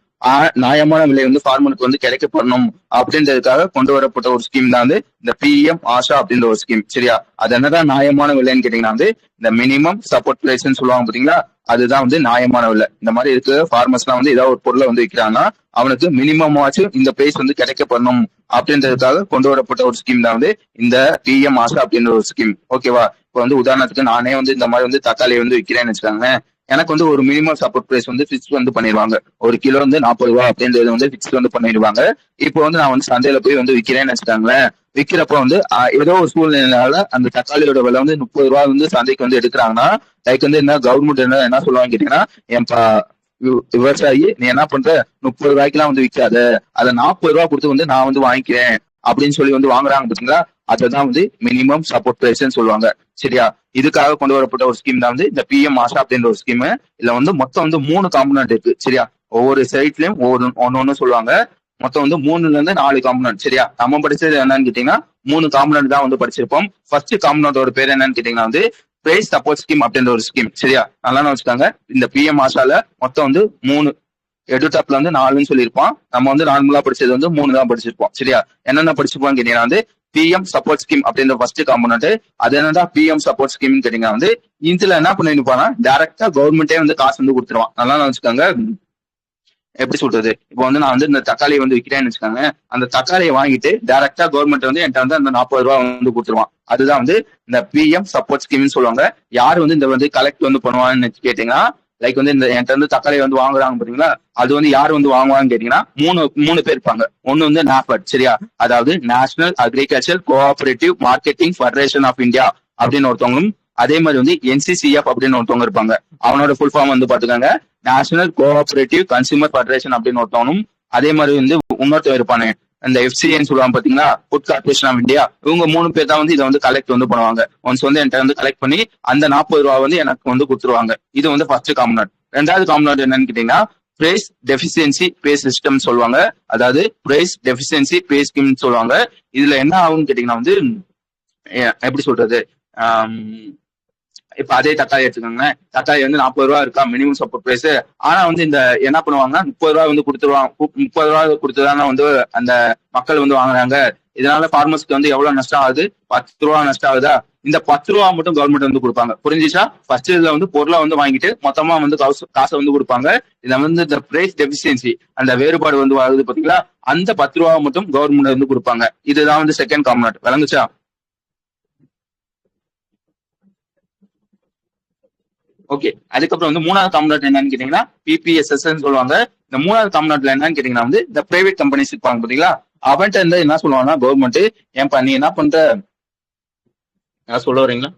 நியாயமான விலை வந்து ஃபார்மருக்கு வந்து கிடைக்கப்படணும் அப்படின்றதுக்காக கொண்டு வரப்பட்ட ஒரு ஸ்கீம் தான் வந்து இந்த பிஎம் ஆஷா அப்படின்ற ஒரு ஸ்கீம். சரியா? அது என்னதான் நியாயமான விலைன்னு கேட்டீங்கன்னா வந்து இந்த மினிமம் சப்போர்ட் பிரைஸ்ன்னு சொல்லுவாங்க பாத்தீங்களா, அதுதான் வந்து நியாயமான விலை. இந்த மாதிரி இருக்கு ஃபார்மர்ஸ் எல்லாம் வந்து ஏதாவது ஒரு பொருளை வந்து விற்கிறாங்கன்னா, அவனுக்கு மினிமம் ஆச்சு இந்த பிரைஸ் வந்து கிடைக்கப்படணும் அப்படின்றதுக்காக கொண்டு வரப்பட்ட ஒரு ஸ்கீம் தான் வந்து இந்த பிஎம் ஆஷா அப்படின்ற ஒரு ஸ்கீம். ஓகேவா? இப்போ வந்து உதாரணத்துக்கு நானே வந்து இந்த மாதிரி வந்து தக்காளி வந்து விற்கிறேன்னு வச்சுக்காங்க, எனக்கு வந்து ஒரு மினிமம் சப்போர்ட் பிரைஸ் வந்து பிக்ஸ் வந்து பண்ணிடுவாங்க. ஒரு கிலோ வந்து 40 ரூபா அப்படின்றது வந்து பிக்ஸ் வந்து பண்ணிடுவாங்க. இப்போ வந்து நான் வந்து சந்தையில போய் வந்து விற்கிறேன்னு வச்சுக்காங்களேன், விற்கிறப்ப வந்து ஏதோ ஒரு சூழ்நிலையால அந்த தக்காளியோட விலை வந்து 30 ரூபா வந்து சந்தைக்கு வந்து எடுக்கிறாங்கன்னா, லைக் வந்து என்ன கவர்மெண்ட் என்ன சொல்லுவாங்க கேட்டீங்கன்னா, என் விவசாயி நீ என்ன பண்ற, 30 ரூபாய்க்கு எல்லாம் வந்து விற்காத, அதை 40 ரூபா கொடுத்து வந்து நான் வந்து வாங்கிக்கிறேன் அப்படின்னு சொல்லி வந்து வாங்குறாங்க பாத்தீங்களா, அதுதான் வந்து மினிமம் சப்போர்ட் பிரைஸ் சொல்லுவாங்க. சரியா? இதுக்காக கொண்டு வரப்பட்ட ஒரு ஸ்கீம் தான் வந்து இந்த பிஎம் ஆஷா அப்படின்ற ஒரு ஸ்கீம். இதுல வந்து மொத்தம் வந்து 3 காம்பனன்ட் இருக்கு. சரியா? ஒவ்வொரு சைட்லயும் ஒன்னு சொல்லுவாங்க. மொத்தம் வந்து 3ல இருந்து 4 காம்பனன்ட். சரியா? நம்ம படிச்சது என்னன்னு கேட்டீங்கன்னா 3 காம்பனன்ட் தான் வந்து படிச்சிருப்போம். ஃபர்ஸ்ட் காம்பனன்டோட பேர் என்னன்னு கேட்டீங்கன்னா வந்து பிரைஸ் சப்போர்ட் ஸ்கீம் அப்படின்ற ஒரு ஸ்கீம். சரியா? நல்லா வச்சுக்காங்க. இந்த பிஎம் ஆஷால மொத்தம் வந்து 3, எடுத்தாப்ல வந்து 4ன்னு சொல்லியிருப்பான். நம்ம வந்து நார்மலா படிச்சது வந்து 3 தான் படிச்சிருப்போம். சரியா? என்னென்ன படிச்சிருப்போம் கேட்டீங்கன்னா வந்து பிஎம் சப்போர்ட் ஸ்கீம் அப்படின்ற ஃபர்ஸ்ட் காம்பனன்ட். அது என்னடா பிஎம் சப்போர்ட் ஸ்கீம் கேட்டீங்கன்னா வந்து இதுல என்ன பண்ணிருப்பானா, டைரக்டா கவர்மெண்டே வந்து காசு வந்து கொடுத்துருவான். நல்லா வச்சுக்கோங்க. எப்படி சொல்றது, இப்போ வந்து நான் வந்து இந்த தக்காளியை வந்து விற்கிறேன்னு வச்சுக்காங்க, அந்த தக்காளியை வாங்கிட்டு டைரக்டா கவர்மெண்ட் வந்து என்கிட்ட வந்து அந்த 40 ரூபா வந்து கொடுத்துருவான். அதுதான் வந்து இந்த பிஎம் சப்போர்ட் ஸ்கீம்னு சொல்லுவாங்க. யார் வந்து இந்த வந்து கலெக்ட் வந்து பண்ணுவான்னு கேட்டீங்கன்னா, லைக் வந்து இந்த என்கிட்ட வந்து தக்காளி வந்து வாங்குறாங்க பாத்தீங்களா, அது வந்து யார் வந்து வாங்குவாங்கன்னு கேட்டீங்கன்னா மூணு பேர் இருப்பாங்க. ஒன்னு வந்து நாஃபட். சரியா? அதாவது national agriculture cooperative marketing federation of India அப்படின்னு ஒருத்தவங்களும், அதே மாதிரி வந்து என்சிசிஎஃப் அப்படின்னு ஒருத்தவங்க இருப்பாங்க. அவனோட ஃபுல் ஃபார்ம் வந்து பாத்துக்காங்க, நேஷனல் கோஆபரேட்டிவ் கன்சியூமர் ஃபெடரேஷன் அப்படின்னு ஒருத்தவனும், அதே மாதிரி வந்து இன்னொருத்தவன் இருப்பானு இந்த எஃப்சிஏன்னு சொல்லுவாங்க பாத்தீங்களா, ஃபுட் கார்பரேஷன் ஆஃப் இந்தியா. இவங்க 3 பேர் தான் வந்து இதை வந்து கலெக்ட் வந்து பண்ணுவாங்க. ஒன்ஸ் வந்து என்கிட்ட வந்து கலெக்ட் பண்ணி அந்த 40 ரூபா வந்து எனக்கு வந்து கொடுத்துருவாங்க. இது வந்து ஃபர்ஸ்ட் காம்பனன்ட். ரெண்டாவது காம்பனன்ட் என்னன்னு கேட்டீங்கன்னா பிரைஸ் டெஃபிசியன்சி பே சிஸ்டம் சொல்லுவாங்க. அதாவது பிரைஸ் டெஃபிசியன்சி பே ஸ்கீம் சொல்லுவாங்க. இதுல என்ன ஆகும்னு கேட்டீங்கன்னா வந்து எப்படி சொல்றது, இப்ப அதே தக்காளி எடுத்துக்கோங்க, தக்காளி வந்து 40 ரூபா இருக்கா மினிமம் சப்போர்ட் பிரைஸ். ஆனா வந்து இந்த என்ன பண்ணுவாங்கன்னா 30 ரூபா வந்து கொடுத்துருவாங்க. 30 ரூபா கொடுத்துதானே வந்து அந்த மக்கள் வந்து வாங்குறாங்க. இதனால ஃபார்மர்ஸ்க்கு வந்து எவ்வளவு நஷ்டம் ஆகுது, 10 ரூபா நஷ்டம் ஆகுதா. இந்த 10 ரூபா மட்டும் கவர்மெண்ட் வந்து கொடுப்பாங்க. புரிஞ்சுச்சா? ஃபர்ஸ்ட் இதுல வந்து பொருளை வந்து வாங்கிட்டு மொத்தமா வந்து காசை வந்து கொடுப்பாங்க. இதை வந்து இந்த பிரைஸ் டெஃபிசியன்சி அந்த வேறுபாடு வந்து வருது பாத்தீங்களா, அந்த 10 ரூபா மட்டும் கவர்மெண்ட் வந்து கொடுப்பாங்க. இதுதான் வந்து செகண்ட் காம்பனன்ட். விளங்குச்சா? ஓகே, அதுக்கப்புறம் வந்து மூணாவது காம்பனன்ட் என்னன்னு கேட்டீங்கன்னா பிபிஎஸ்எஸ் சொல்லுவாங்க. இந்த மூணாவது காம்பனன்ட்ல என்னன்னு கேட்டீங்கன்னா வந்து இந்த பிரைவேட் கம்பெனிஸ் இருப்பாங்க பாத்தீங்களா, அவன்கிட்ட இருந்து என்ன சொல்லுவாங்கன்னா கவர்மெண்ட், ஏன்பா நீ என்ன பண்ற, சொல்ல வரீங்களா?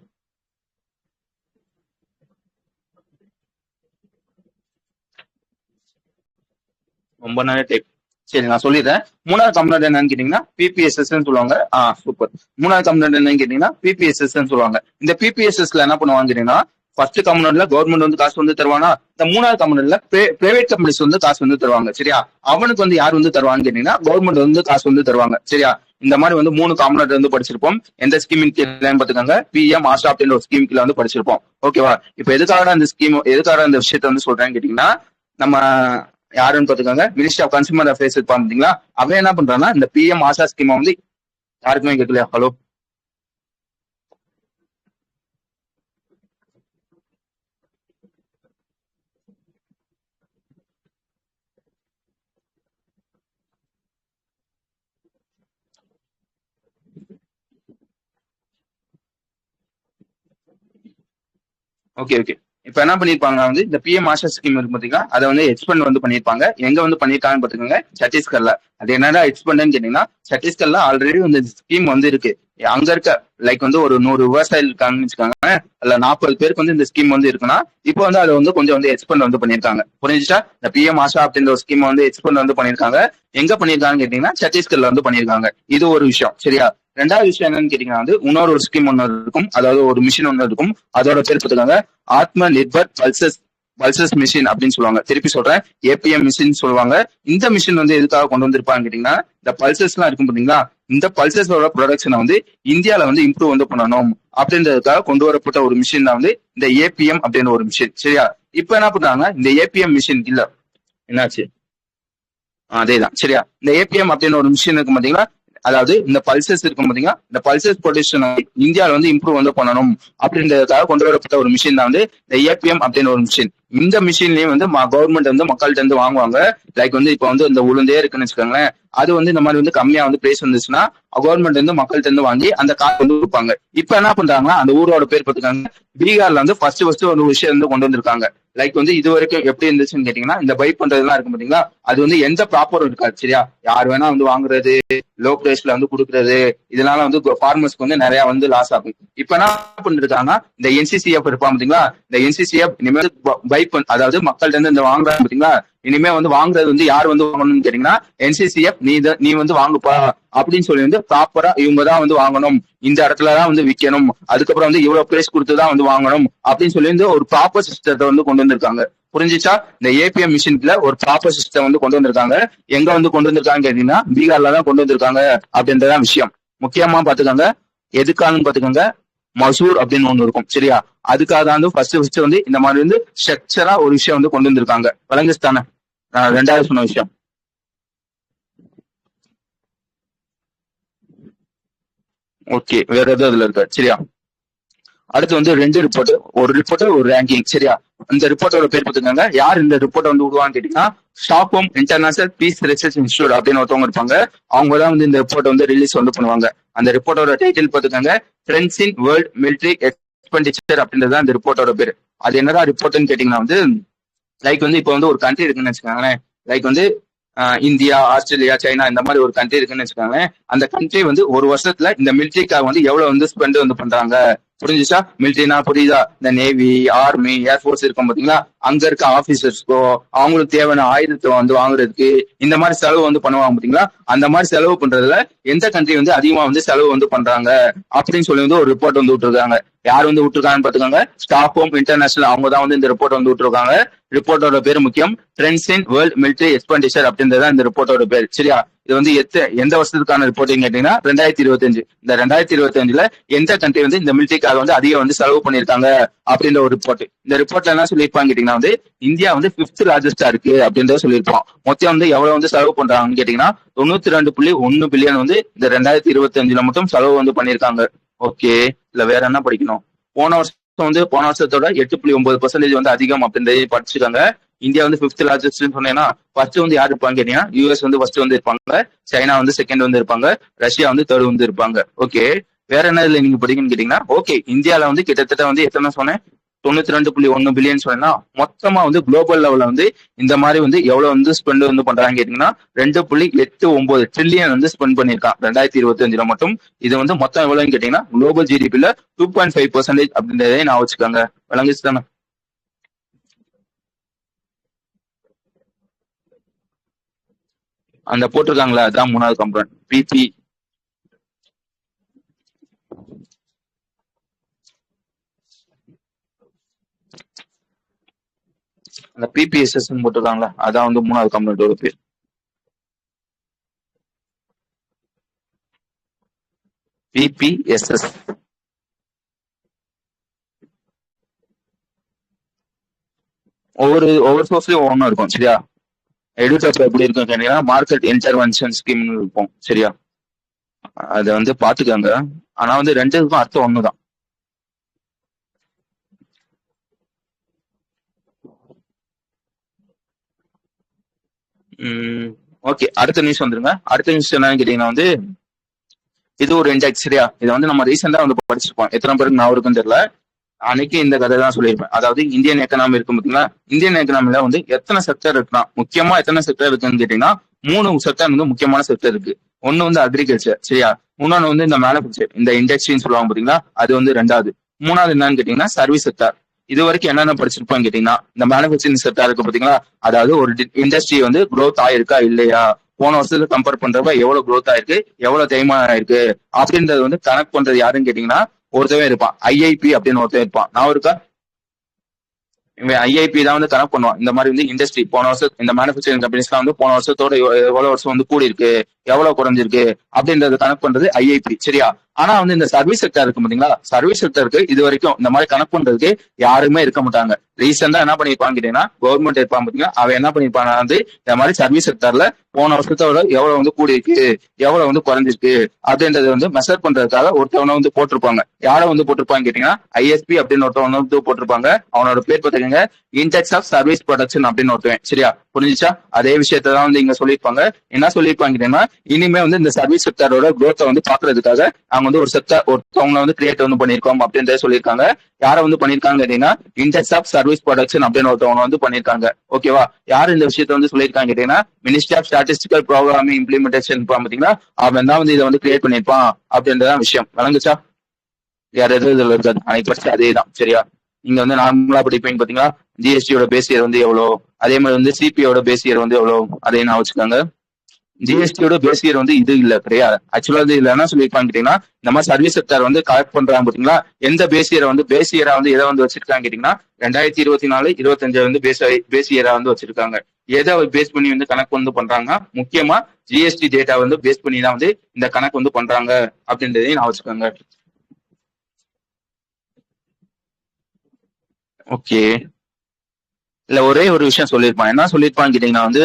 ரொம்ப நேரம் டைப் சரி, நான் சொல்லிடுறேன். மூணாவது காம்பனண்ட் என்னன்னு கேட்டீங்கன்னா பிபிஎஸ்எஸ் சொல்லுவாங்க. சூப்பர். மூணாவது காம்பனண்ட் என்னன்னு கேட்டீங்கன்னா பிபிஎஸ்எஸ் சொல்லுவாங்க. இந்த பிபிஎஸ்எஸ்ல என்ன பண்ணுவாங்க கேட்டீங்கன்னா, ஃபர்ஸ்ட் காம்பனண்ட்ல கவர்மெண்ட் வந்து காசு வந்து தருவானா, இந்த மூணாவது காம்பனண்ட்ல பிரைவேட் கம்பெனிஸ் வந்து காசு வந்து தருவாங்க. சரியா, அவனுக்கு வந்து யார் வந்து தருவான்னு கேட்டீங்கன்னா கவர்மெண்ட் வந்து காசு வந்து தருவாங்க. சரியா, இந்த மாதிரி வந்து மூணு காம்பனண்ட் வந்து படிச்சிருப்போம். எந்த ஸ்கீமின் கீழே பாத்துக்காங்க, பிஎம் ஆஷா அப்படின்ற ஒரு ஸ்கீம் கீழே வந்து படிச்சிருப்போம். ஓகேவா, இப்ப எதுக்காக அந்த ஸ்கீம், எதுக்காக அந்த விஷயத்த வந்து சொல்றேன்னு கேட்டீங்கன்னா, நம்ம யாருன்னு பாத்துக்காங்க, மினிஸ்ட்ரி ஆஃப் கன்சூமர் அஃபேர்ஸ் இருப்பாங்க பாத்தீங்களா, அவன் என்ன பண்றான்னா இந்த பிஎம் ஆஷா ஸ்கீம் வந்து யாருக்குமே கேட்கலையா? Hello, okay okay. இப்ப என்ன பண்ணிருப்பாங்க வந்து இந்த பிஎம் ஆஷா ஸ்கீம் இருக்கு பாத்தீங்கன்னா, அதை வந்து எக்ஸ்பெண்ட் வந்து பண்ணிருப்பாங்க. எங்க வந்து பண்ணிருக்காங்கன்னு பாத்துக்கோங்க, சத்தீஸ்கர்ல. அது என்னடா எக்ஸ்பெண்ட்னு கேட்டீங்கன்னா, சத்தீஸ்கர்ல ஆல்ரெடி வந்து ஸ்கீம் வந்து இருக்கு. அங்க இருக்க லைக் வந்து ஒரு 100 விவசாயிகள் இருக்காங்கன்னு வச்சுக்காங்க, அதுல 40 பேருக்கு வந்து இந்த ஸ்கீம் வந்து இருக்குன்னா, இப்போ வந்து அதை வந்து கொஞ்சம் வந்து எக்ஸ்பெண்ட் வந்து பண்ணிருக்காங்க. புரிஞ்சுச்சா? இந்த பிஎம் ஆஷா அப்படின்ற ஒரு ஸ்கீம் வந்து எக்ஸ்பெண்ட் வந்து பண்ணிருக்காங்க. எங்க பண்ணிருக்காங்கன்னு கேட்டீங்கன்னா சத்தீஸ்கர்ல வந்து பண்ணிருக்காங்க. இது ஒரு விஷயம். சரியா, ரெண்டாவது விஷயம் என்னன்னு கேட்டீங்கன்னா வந்து இன்னொரு ஒரு ஸ்கீம் ஒன்று இருக்கும், அதாவது ஒரு மிஷின் ஒன்று இருக்கும். அதோட பேர் பார்த்துக்காங்க ஆத்ம நிர்பர் பல்சஸ் பல்சஸ் மிஷின் அப்படின்னு சொல்லுவாங்க. திருப்பி சொல்றேன், ஏபிஎம் மிஷின் சொல்லுவாங்க. இந்த மிஷின் வந்து எதுக்காக கொண்டு வந்திருப்பாங்க கேட்டீங்கன்னா, இந்த பல்சஸ் எல்லாம் இருக்கும் பாத்தீங்களா, இந்த பல்சஸோட ப்ரொடக்ஷனை வந்து இந்தியாவில வந்து இம்ப்ரூவ் வந்து பண்ணணும் அப்படின்றதுக்காக கொண்டு வரப்பட்ட ஒரு மிஷின் தான் வந்து இந்த ஏபிஎம் அப்படின்னு ஒரு மிஷின். சரியா, இப்ப என்ன பண்றாங்க, இந்த ஏபிஎம் மிஷின் இல்ல என்னாச்சு, அதேதான். சரியா, இந்த ஏபிஎம் அப்படின்னு ஒரு மிஷின் இருக்கும் பாத்தீங்களா, அதாவது இந்த பல்சஸ் இருக்கும் பாத்தீங்களா, இந்த பல்சஸ் ப்ரொடக்ஷன் இந்தியாவில வந்து இம்ப்ரூவ் வந்து பண்ணணும் அப்படின்றதுக்காக கொண்டு வரப்பட்ட ஒரு மிஷின் தான் வந்து இந்த ஏபிஎம் அப்படின்னு ஒரு மிஷின். இந்த மிஷின்லயும் வந்து கவர்மெண்ட் வந்து மக்கள்கிட்ட இருந்து வாங்குவாங்க. லைக் வந்து இப்ப வந்து இந்த உளுந்தே இருக்குன்னு வச்சுக்கோங்களேன், அது வந்து இந்த மாதிரி வந்து கம்மியா வந்து பிரைஸ் வந்துச்சுன்னா கவர்மெண்ட் வந்து மக்கள்கிட்ட இருந்து வாங்கி அந்த காசு வந்து கொடுப்பாங்க. இப்ப என்ன பண்றாங்கன்னா, அந்த ஊரோட பேர் பார்த்துக்காங்க, பீகார்ல வந்து ஃபர்ஸ்ட் ஒரு விஷயம் வந்து கொண்டு வந்திருக்காங்க. லைக் வந்து இது வரைக்கும் எப்படி இருந்துச்சுன்னு கேட்டீங்கன்னா, இந்த பை பண்றதுலாம் இருக்கும் பாத்தீங்களா, அது வந்து எந்த ப்ராப்பரும் இருக்காது. சரியா, யார் வேணா வந்து வாங்குறது, லோ பிரைஸ்ல வந்து கொடுக்கறது, இதனால வந்து ஃபார்மர்ஸ்க்கு வந்து நிறைய வந்து லாஸ் ஆகும். இப்ப என்ன பண்ணிருக்காங்க, இந்த என்சிசிஎஃப் இருப்பான் பாத்தீங்களா, இந்த என்சிசிஎஃப் இனிமேல் பை அதாவது மக்கள்கிட்ட இருந்து இந்த வாங்குறாங்க பாத்தீங்களா, இனிமே வந்து வாங்குறது வந்து யார் வந்து வாங்கணும்னு கேட்டீங்கன்னா என்சிசிஎஃப் நீ வந்து வாங்குப்பா அப்படின்னு சொல்லி வந்து ப்ராப்பரா இவங்க தான் வந்து வாங்கணும், இந்த இடத்துலதான் வந்து விற்கணும், அதுக்கப்புறம் வந்து இவ்வளவு பிரைஸ் கொடுத்துதான் வந்து வாங்கணும் அப்படின்னு சொல்லி வந்து ஒரு ப்ராப்பர் சிஸ்டத்தை வந்து கொண்டு வந்திருக்காங்க. புரிஞ்சிச்சா? இந்த ஏபிஎம் மிஷின்ல ஒரு ப்ராப்பர் சிஸ்டம் வந்து கொண்டு வந்திருக்காங்க. எங்க வந்து கொண்டு வந்திருக்காங்க கேட்டீங்கன்னா பீகார்ல தான் கொண்டு வந்திருக்காங்க அப்படின்றதான் விஷயம். முக்கியமா பாத்துக்கோங்க, எதுக்காகன்னு பாத்துக்கோங்க, மசூர் அப்படின்னு ஒண்ணு இருக்கும். சரியா, அதுக்காக தான் வந்து ஃபர்ஸ்ட் வந்து இந்த மாதிரி வந்து ஸ்ட்ரக்சரா ஒரு விஷயம் வந்து கொண்டு வந்திருக்காங்க. வழங்குஸ்தானே ரெண்டாவது சொன்ன விஷயம். ஓகே, வேற எதுவும் அதுல இருக்காது. சரியா, அடுத்து வந்து ரெண்டு ரிப்போர்ட், ஒரு ரிப்போர்ட் ஒரு ரேங்கிங். சரியா, இந்த ரிப்போர்ட்டோட பேர் பார்த்துக்கோங்க. யார் இந்த ரிப்போர்ட் வந்து விடுவான்னு கேட்டீங்கன்னா, Stockholm international peace research institute அப்படின்னு ஒருத்தவங்க இருப்பாங்க. அவங்க தான் வந்து இந்த ரிப்போர்ட் வந்து ரிலீஸ் வந்து பண்ணுவாங்க. அந்த ரிப்போர்ட்டோட டைட்டில் பார்த்துக்கோங்க, trends in world military expenditure அப்படின்றது அந்த ரிப்போர்ட்டோட பேர். அது என்னடா ரிப்போர்ட்னு கேட்டீங்கன்னா வந்து, லைக் வந்து இப்போ வந்து ஒரு கண்ட்ரி இருக்குன்னு வச்சுக்கோங்களேன், லைக் வந்து இந்தியா, ஆஸ்திரேலியா, சைனா இந்த மாதிரி ஒரு கண்ட்ரி இருக்குன்னு வச்சுக்கோங்க. அந்த கண்ட்ரி வந்து ஒரு வருஷத்துல இந்த மிலிட்ரிக்காக வந்து எவ்வளவு வந்து ஸ்பெண்ட் வந்து பண்றாங்க. புரிஞ்சுச்சா? மிலிட்ரினா புரியுதா? இந்த நேவி, ஆர்மி, ஏர்போர்ஸ் இருக்கும் பாத்தீங்களா, அங்க இருக்க ஆபீசர்ஸ்க்கோ அவங்களுக்கு தேவையான ஆயுதத்தை வந்து வாங்குறதுக்கு இந்த மாதிரி செலவு வந்து பண்ணுவாங்க பாத்தீங்களா, அந்த மாதிரி செலவு பண்றதுல எந்த கண்ட்ரி வந்து அதிகமா வந்து செலவு வந்து பண்றாங்க அப்படின்னு சொல்லி வந்து ஒரு ரிப்போர்ட் வந்து விட்டுருக்காங்க. யார் வந்து விட்டுருக்காங்கன்னு பாத்துக்கோங்க, ஸ்டாக்ஹோம் இன்டர்நேஷனல். அவங்க தான் வந்து இந்த ரிப்போர்ட் வந்து விட்டுருக்காங்க. ரிப்போர்ட்டோட பேர் முக்கியம், trends in world military expenditure அப்படின்றத இந்த ரிப்போர்ட்டோட பேர். சரியா, இது வந்து எந்த வருஷத்துக்கான ரிப்போர்ட்டிங் கேட்டீங்கன்னா 2025. இந்த 2025ல எந்த கண்ட்ரி வந்து இந்த மிலிட்டரிக்காக வந்து அதிகம் வந்து செலவு பண்ணிருக்காங்க அப்படின்ற ஒரு ரிப்போர்ட். இந்த ரிப்போர்ட்ல என்ன சொல்லியிருப்பாங்க கேட்டீங்கன்னா வந்து, இந்தியா வந்து 5th லார்ஜஸ்டா இருக்கு அப்படின்றத சொல்லியிருப்போம். மொத்தம் வந்து எவ்வளவு வந்து செலவு பண்றாங்கன்னு கேட்டீங்கன்னா 92.1 பில்லியன் வந்து இந்த 2025ல மட்டும் செலவு வந்து பண்ணிருக்காங்க. ஓகே, இல்ல வேற என்ன படிக்கணும்? போன வருஷத்தோட 8.9% வந்து அதிகம் அப்படின்றத படிச்சுக்காங்க. இந்தியா வந்து 5th லார்ஜஸ்ட் சொன்னேன்னா, ஃபர்ஸ்ட் வந்து யார் இருப்பாங்க கேட்டீங்கன்னா யூஎஸ் வந்து ஃபர்ஸ்ட் வந்து இருப்பாங்க, சைனா வந்து செகண்ட் வந்து இருப்பாங்க, ரஷ்யா வந்து தேர்ட் வந்து இருப்பாங்க. ஓகே, வேற என்ன இதுல நீங்க படிக்கணும்னு கேட்டீங்கன்னா, ஓகே இந்தியால வந்து கிட்டத்தட்ட வந்து எத்தனை சொன்னேன், 92.1 பில்லியன் சொன்னா, மொத்தமா வந்து குளோபல் லெவல்ல வந்து இந்த மாதிரி வந்து எவ்வளவு வந்து ஸ்பெண்ட் வந்து பண்றாங்க கேட்டீங்கன்னா 2.89 ட்ரில்லியன் வந்து ஸ்பெண்ட் பண்ணிருக்கான் 2025ல மட்டும். இது வந்து மொத்தம் எவ்வளவுன்னு கேட்டீங்கன்னா குளோபல் ஜிடிபில 2.5% அப்படின்றதே நான் வச்சுக்காங்க. விளங்குச்சு தானே? அந்த போட்டிருக்காங்களா, அதான் மூணாவது காம்பனன்ட் பிபி. அந்த பிபிஎஸ்எஸ் போட்டிருக்காங்களா, அதான் வந்து மூணாவது காம்பனன்ட்டோட பேர். பிபிஎஸ்எஸ். ஒவ்வொரு சோர்ஸ்லயும் ஒவ்வொன்றும் இருக்கும் சரியா. எடுத்தப்ப எப்படி இருக்கும் கேட்டீங்கன்னா மார்க்கெட் இன்டர்வென்ஷன் ஸ்கீம்னு இருக்கும் சரியா. அதை வந்து பாத்துக்கோங்க. ஆனா வந்து ரெண்டுக்கும் அர்த்தம் ஒண்ணுதான். ஓகே, அடுத்த நியூஸ் வந்துருங்க. அடுத்த நியூஸ் என்னன்னு கேட்டீங்கன்னா வந்து இது ஒரு இண்டெக்ஸ் சரியா. இதை வந்து நம்ம ரீசெண்டா வந்து படிச்சிருப்போம், எத்தனை பேருக்கு நான் இருக்குன்னு தெரியல. அன்னைக்கு இந்த கதை தான் சொல்லியிருப்பேன். அதாவது இந்தியன் எக்கனாமி இருக்கும் பார்த்தீங்களா, இந்தியன் எக்கனாமில வந்து எத்தனை செக்டர் இருக்குன்னா, முக்கியமா எத்தனை செக்டர் இருக்குன்னு கேட்டீங்கன்னா 3 செக்டர் வந்து முக்கியமான செக்டர் இருக்கு. ஒன்னு வந்து அக்ரிகல்ச்சர் சரியா, இன்னொன்னு வந்து இந்த மேனுஃபேக்சர், இந்த இண்டஸ்ட்ரின்னு சொல்லுவாங்க பாத்தீங்களா, அது வந்து 2வது. 3வது என்னன்னு கேட்டீங்கன்னா சர்வீஸ் செக்டர். இது வரைக்கும் என்னென்ன படிச்சிருப்போம் கேட்டீங்கன்னா, இந்த மேனுஃபேக்சரிங் செக்டர் இருக்கு பாத்தீங்களா, அதாவது ஒரு இண்டஸ்ட்ரி வந்து க்ரோத் ஆயிருக்கா இல்லையா, போன வருஷத்துல கம்பேர் பண்றப்ப எவ்வளவு க்ரோத் ஆயிருக்கு, எவ்வளவு தேய்மானம் ஆயிருக்கு அப்படின்றது வந்து கனெக்ட் பண்றது யாருன்னு கேட்டீங்கன்னா ஒருத்தவே இருப்பான், ஐஐபி அப்படின்னு ஒருத்தன் இருப்பான். நான் இருக்கா, இவன் ஐஐபி தான் வந்து கனெக்ட் பண்ணுவான். இந்த மாதிரி வந்து இண்டஸ்ட்ரி போன வருஷம் இந்த மேனுஃபேக்சரிங் கம்பெனிஸ்லாம் வந்து போன வருஷத்தோட எவ்வளவு வருஷம் வந்து கூடி இருக்கு, எவ்வளவு குறைஞ்சிருக்கு அப்படின்றத கனெக்ட் பண்றது ஐஐபி சரியா. ஆனா வந்து இந்த சர்வீஸ் செக்டர் இருக்கு பாத்தீங்களா, சர்வீஸ் செக்டருக்கு இது வரைக்கும் இந்த மாதிரி கனெக்ட் பண்றதுக்கு யாருமே இருக்க மாட்டாங்க. ரீசெண்டா என்ன பண்ணிருப்பான்னு கேட்டீங்கன்னா கவர்மெண்ட் இருப்பான் பாத்தீங்கன்னா, அவன் என்ன பண்ணிருப்பான் வந்து இந்த மாதிரி சர்வீஸ் செக்டர்ல போன வருஷத்தோட எவ்வளவு வந்து கூடி இருக்கு, எவ்வளவு வந்து குறைஞ்சிருக்கு அப்படின்றத வந்து மெஷர் பண்றதுக்காக ஒருத்தவனை வந்து போட்டிருப்பாங்க. யாரை வந்து போட்டிருப்பான்னு கேட்டீங்கன்னா ஐஎஸ்பி அப்படின்னு ஒருத்தவங்க வந்து போட்டிருப்பாங்க. அவனோட பேர் பார்த்துக்கங்க, இன்டெக்ஸ் ஆஃப் சர்வீஸ் ப்ரொடக்ஷன் அப்படின்னு ஒருத்தவன் சரியா. புரிஞ்சிச்சா? அதே விஷயத்தான் வந்து இங்க சொல்லியிருப்பாங்க. என்ன சொல்லியிருப்பாங்க கேட்டீங்கன்னா, இனிமே வந்து இந்த சர்வீஸ் செக்டரோட குரோத்தை வந்து பாக்குறதுக்காக அவங்க வந்து ஒரு செக்டர் ஒருத்தவங்க வந்து கிரியேட் வந்து பண்ணிருக்கோம் அப்படின்றத சொல்லியிருக்காங்க. யாரை வந்து பண்ணிருக்காங்க கேட்டீங்கன்னா இண்டெக்ஸ் ஆஃப் சர்வீஸ் ப்ரொடக்ஷன் அப்படின்னு ஒருத்தவங்க வந்து பண்ணிருக்காங்க. ஓகேவா? யாரு இந்த விஷயத்த வந்து சொல்லியிருக்காங்க கேட்டீங்கன்னா ministry of statistical programming implementation பாத்தீங்கன்னா அவன் தான் வந்து இதை வந்து கிரியேட் பண்ணிருப்பான் அப்படின்றதான் விஷயம். வழங்குச்சா? யார் எது இதுல இருக்காது, அன்னைக்கு படிச்சு அதே தான் சரியா. நீங்க வந்து நார்மலா படிப்பீங்க பாத்தீங்களா, ஜிஎஸ்டியோட பேஸ் இயர் வந்து எவ்வளவு, அதே மாதிரி வந்து சிபியோட பேஸ் இயர் வந்து எவ்வளவு, அதையும் நான் வச்சுக்கோங்க. ஜிஎஸ்டியோட பேஸ் இயர் வந்து இது இல்ல கிடையாது. ஆக்சுவலா இது இல்லைன்னா சொல்லியிருப்பாங்க கேட்டீங்கன்னா இந்த மாதிரி சர்வீஸ் செக்டர் வந்து கலெக்ட் பண்றாங்க பாத்தீங்களா, எந்த பேஸ் இயரை வந்து பேஸ் இயரா வந்து எதை வந்து வச்சிருக்காங்க கேட்டீங்கன்னா 2024-25 வந்து பேஸ் இயரா வந்து வச்சிருக்காங்க. எதை பேஸ் பண்ணி வந்து கணக்கு வந்து பண்றாங்க, முக்கியமா ஜிஎஸ்டி டேட்டா வந்து பேஸ் பண்ணி தான் வந்து இந்த கணக்கு வந்து பண்றாங்க அப்படின்றதையும் நான் வச்சுக்கோங்க. ஓகே, இல்ல ஒரே ஒரு விஷயம் சொல்லியிருப்பான். என்ன சொல்லியிருப்பான்னு கேட்டீங்கன்னா வந்து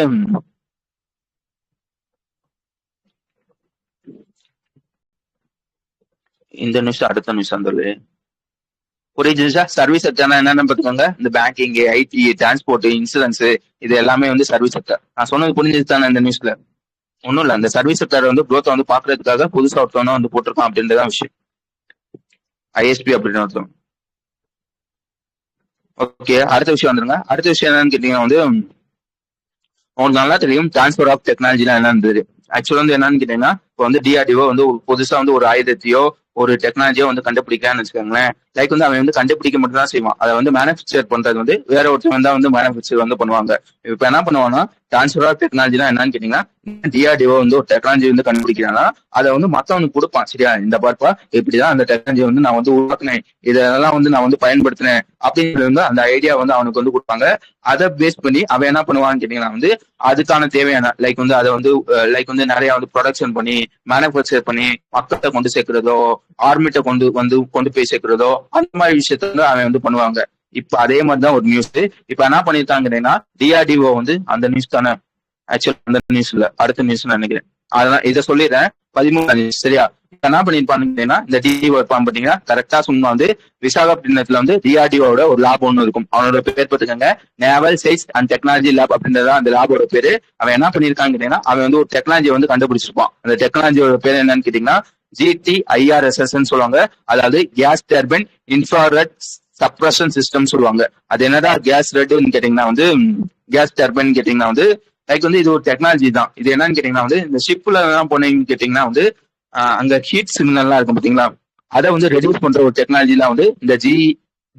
இந்த நிமிஷம் அடுத்த நிமிஷம் வந்துடுது. புரியுது. சர்வீஸ் செக்டர்னா என்னன்னு பாத்துக்கோங்க, இந்த பேங்கிங், ஐடி, டிரான்ஸ்போர்ட், இன்சூரன்ஸ், இது எல்லாமே வந்து சர்வீஸ் செக்டர். நான் சொன்னது புரிஞ்சது தானே இந்த நியூஸ்ல? ஒன்றும் இல்லை, அந்த சர்வீஸ் செக்டர் வந்து க்ரோத்தை வந்து பாக்குறதுக்காக புதுசா ஒருத்தவங்க வந்து போட்டிருக்கான் அப்படின்றதான் விஷயம். ஐஎஸ்பி அப்படின்னு ஒருத்தவங்க. ஓகே, அடுத்த விஷயம் வந்துருங்க. அடுத்த விஷயம் என்னன்னு கேட்டீங்கன்னா வந்து உங்களுக்கு நல்லா தெரியும் டிரான்ஸ்பர் ஆஃப் டெக்னாலஜிலாம் என்னன்னு. ஆக்சுவலா வந்து என்னன்னு கேட்டீங்கன்னா இப்போ வந்து டிஆர்டிஓ வந்து புதுசா வந்து ஒரு ஆயுதத்தையோ ஒரு டெக்னாலஜியோ வந்து கண்டுபிடிக்கான்னு வச்சுக்கோங்களேன். லைக் வந்து அவன் வந்து கண்டுபிடிக்க மட்டும் தான் செய்வான். அதை வந்து மேனுஃபேக்சர் பண்றது வந்து வேற ஒருத்தவன் தான் வந்து மேனுஃபேக்சர் வந்து பண்ணுவாங்க. இப்ப என்ன பண்ணுவாங்கன்னா டிரான்ஸ்பர் ஆஃப் டெக்னாலஜினா என்னன்னு கேட்டீங்கன்னா டிஆர்டிஓ வந்து ஒரு டெக்னாலஜி வந்து கண்டுபிடிக்கிறான்னா அதை வந்து மத்தவனுக்கு கொடுப்பான் சரியா. இந்த பார்ப்பா இப்படிதான் அந்த டெக்னாலஜி வந்து நான் வந்து உருவாக்குனேன், இதெல்லாம் வந்து நான் வந்து பயன்படுத்தினேன் அப்படின்றது வந்து அந்த ஐடியா வந்து அவனுக்கு வந்து கொடுப்பாங்க. அதை பேஸ் பண்ணி அவன் என்ன பண்ணுவான்னு கேட்டீங்கன்னா வந்து அதுக்கான தேவையான லைக் வந்து அதை வந்து லைக் வந்து நிறைய வந்து ப்ரொடக்ஷன் பண்ணி மேனுஃபேக்சர் பண்ணி மக்கள்கிட்ட கொண்டு சேர்க்கிறதோ ஆர்மிட்ட கொண்டு போய் சேர்க்கிறதோ அந்த மாதிரி விஷயத்த வந்து அவன் வந்து பண்ணுவாங்க. இப்ப அதே மாதிரிதான் ஒரு நியூஸ் இப்ப என்ன பண்ணிருக்காங்கன்னா டிஆர்டிஓ வந்து அந்த நியூஸ் தானே, ஆக்சுவலா அந்த நியூஸ் இல்ல அடுத்த நியூஸ் நினைக்கிறேன். அதெல்லாம் இதை சொல்லிடுறேன். 13 சரியா. என்ன பண்ணிருப்பாங்கன்னா இந்த டிஆர்டிஓ இருப்பான் பாத்தீங்கன்னா கரெக்டா சும்மா வந்து விசாகப்பட்டினத்துல வந்து டிஆர்டிஓட ஒரு லேப் ஒண்ணு இருக்கும். அவனோட பேர் பார்த்துக்கோங்க, naval science and technology lab அப்படின்றத அந்த லேபோட பேரு. அவன் என்ன பண்ணிருக்கான்னு கேட்டீங்கன்னா அவன் வந்து ஒரு டெக்னாலஜி வந்து கண்டுபிடிச்சிருப்பான். அந்த டெக்னாலஜியோட பேர் என்னன்னு கேட்டீங்கன்னா GTIRSS சொல்லுவாங்க. அதாவது gas turbine infrared suppression system சொல்லுவாங்க. அது என்னடா கேஸ் ரெட்னு கேட்டீங்கன்னா வந்து கேஸ் டர்பைன் கேட்டீங்கன்னா வந்து லைக் வந்து இது ஒரு டெக்னாலஜி தான். இது என்னன்னு கேட்டீங்கன்னா வந்து இந்த ஷிப்ல எல்லாம் போனீங்கன்னு கேட்டீங்கன்னா வந்து அங்க ஹீட் சிக்னல் எல்லாம் இருக்கும் பாத்தீங்களா, அதை வந்து ரெடியூஸ் பண்ற ஒரு டெக்னாலஜி தான் வந்து இந்த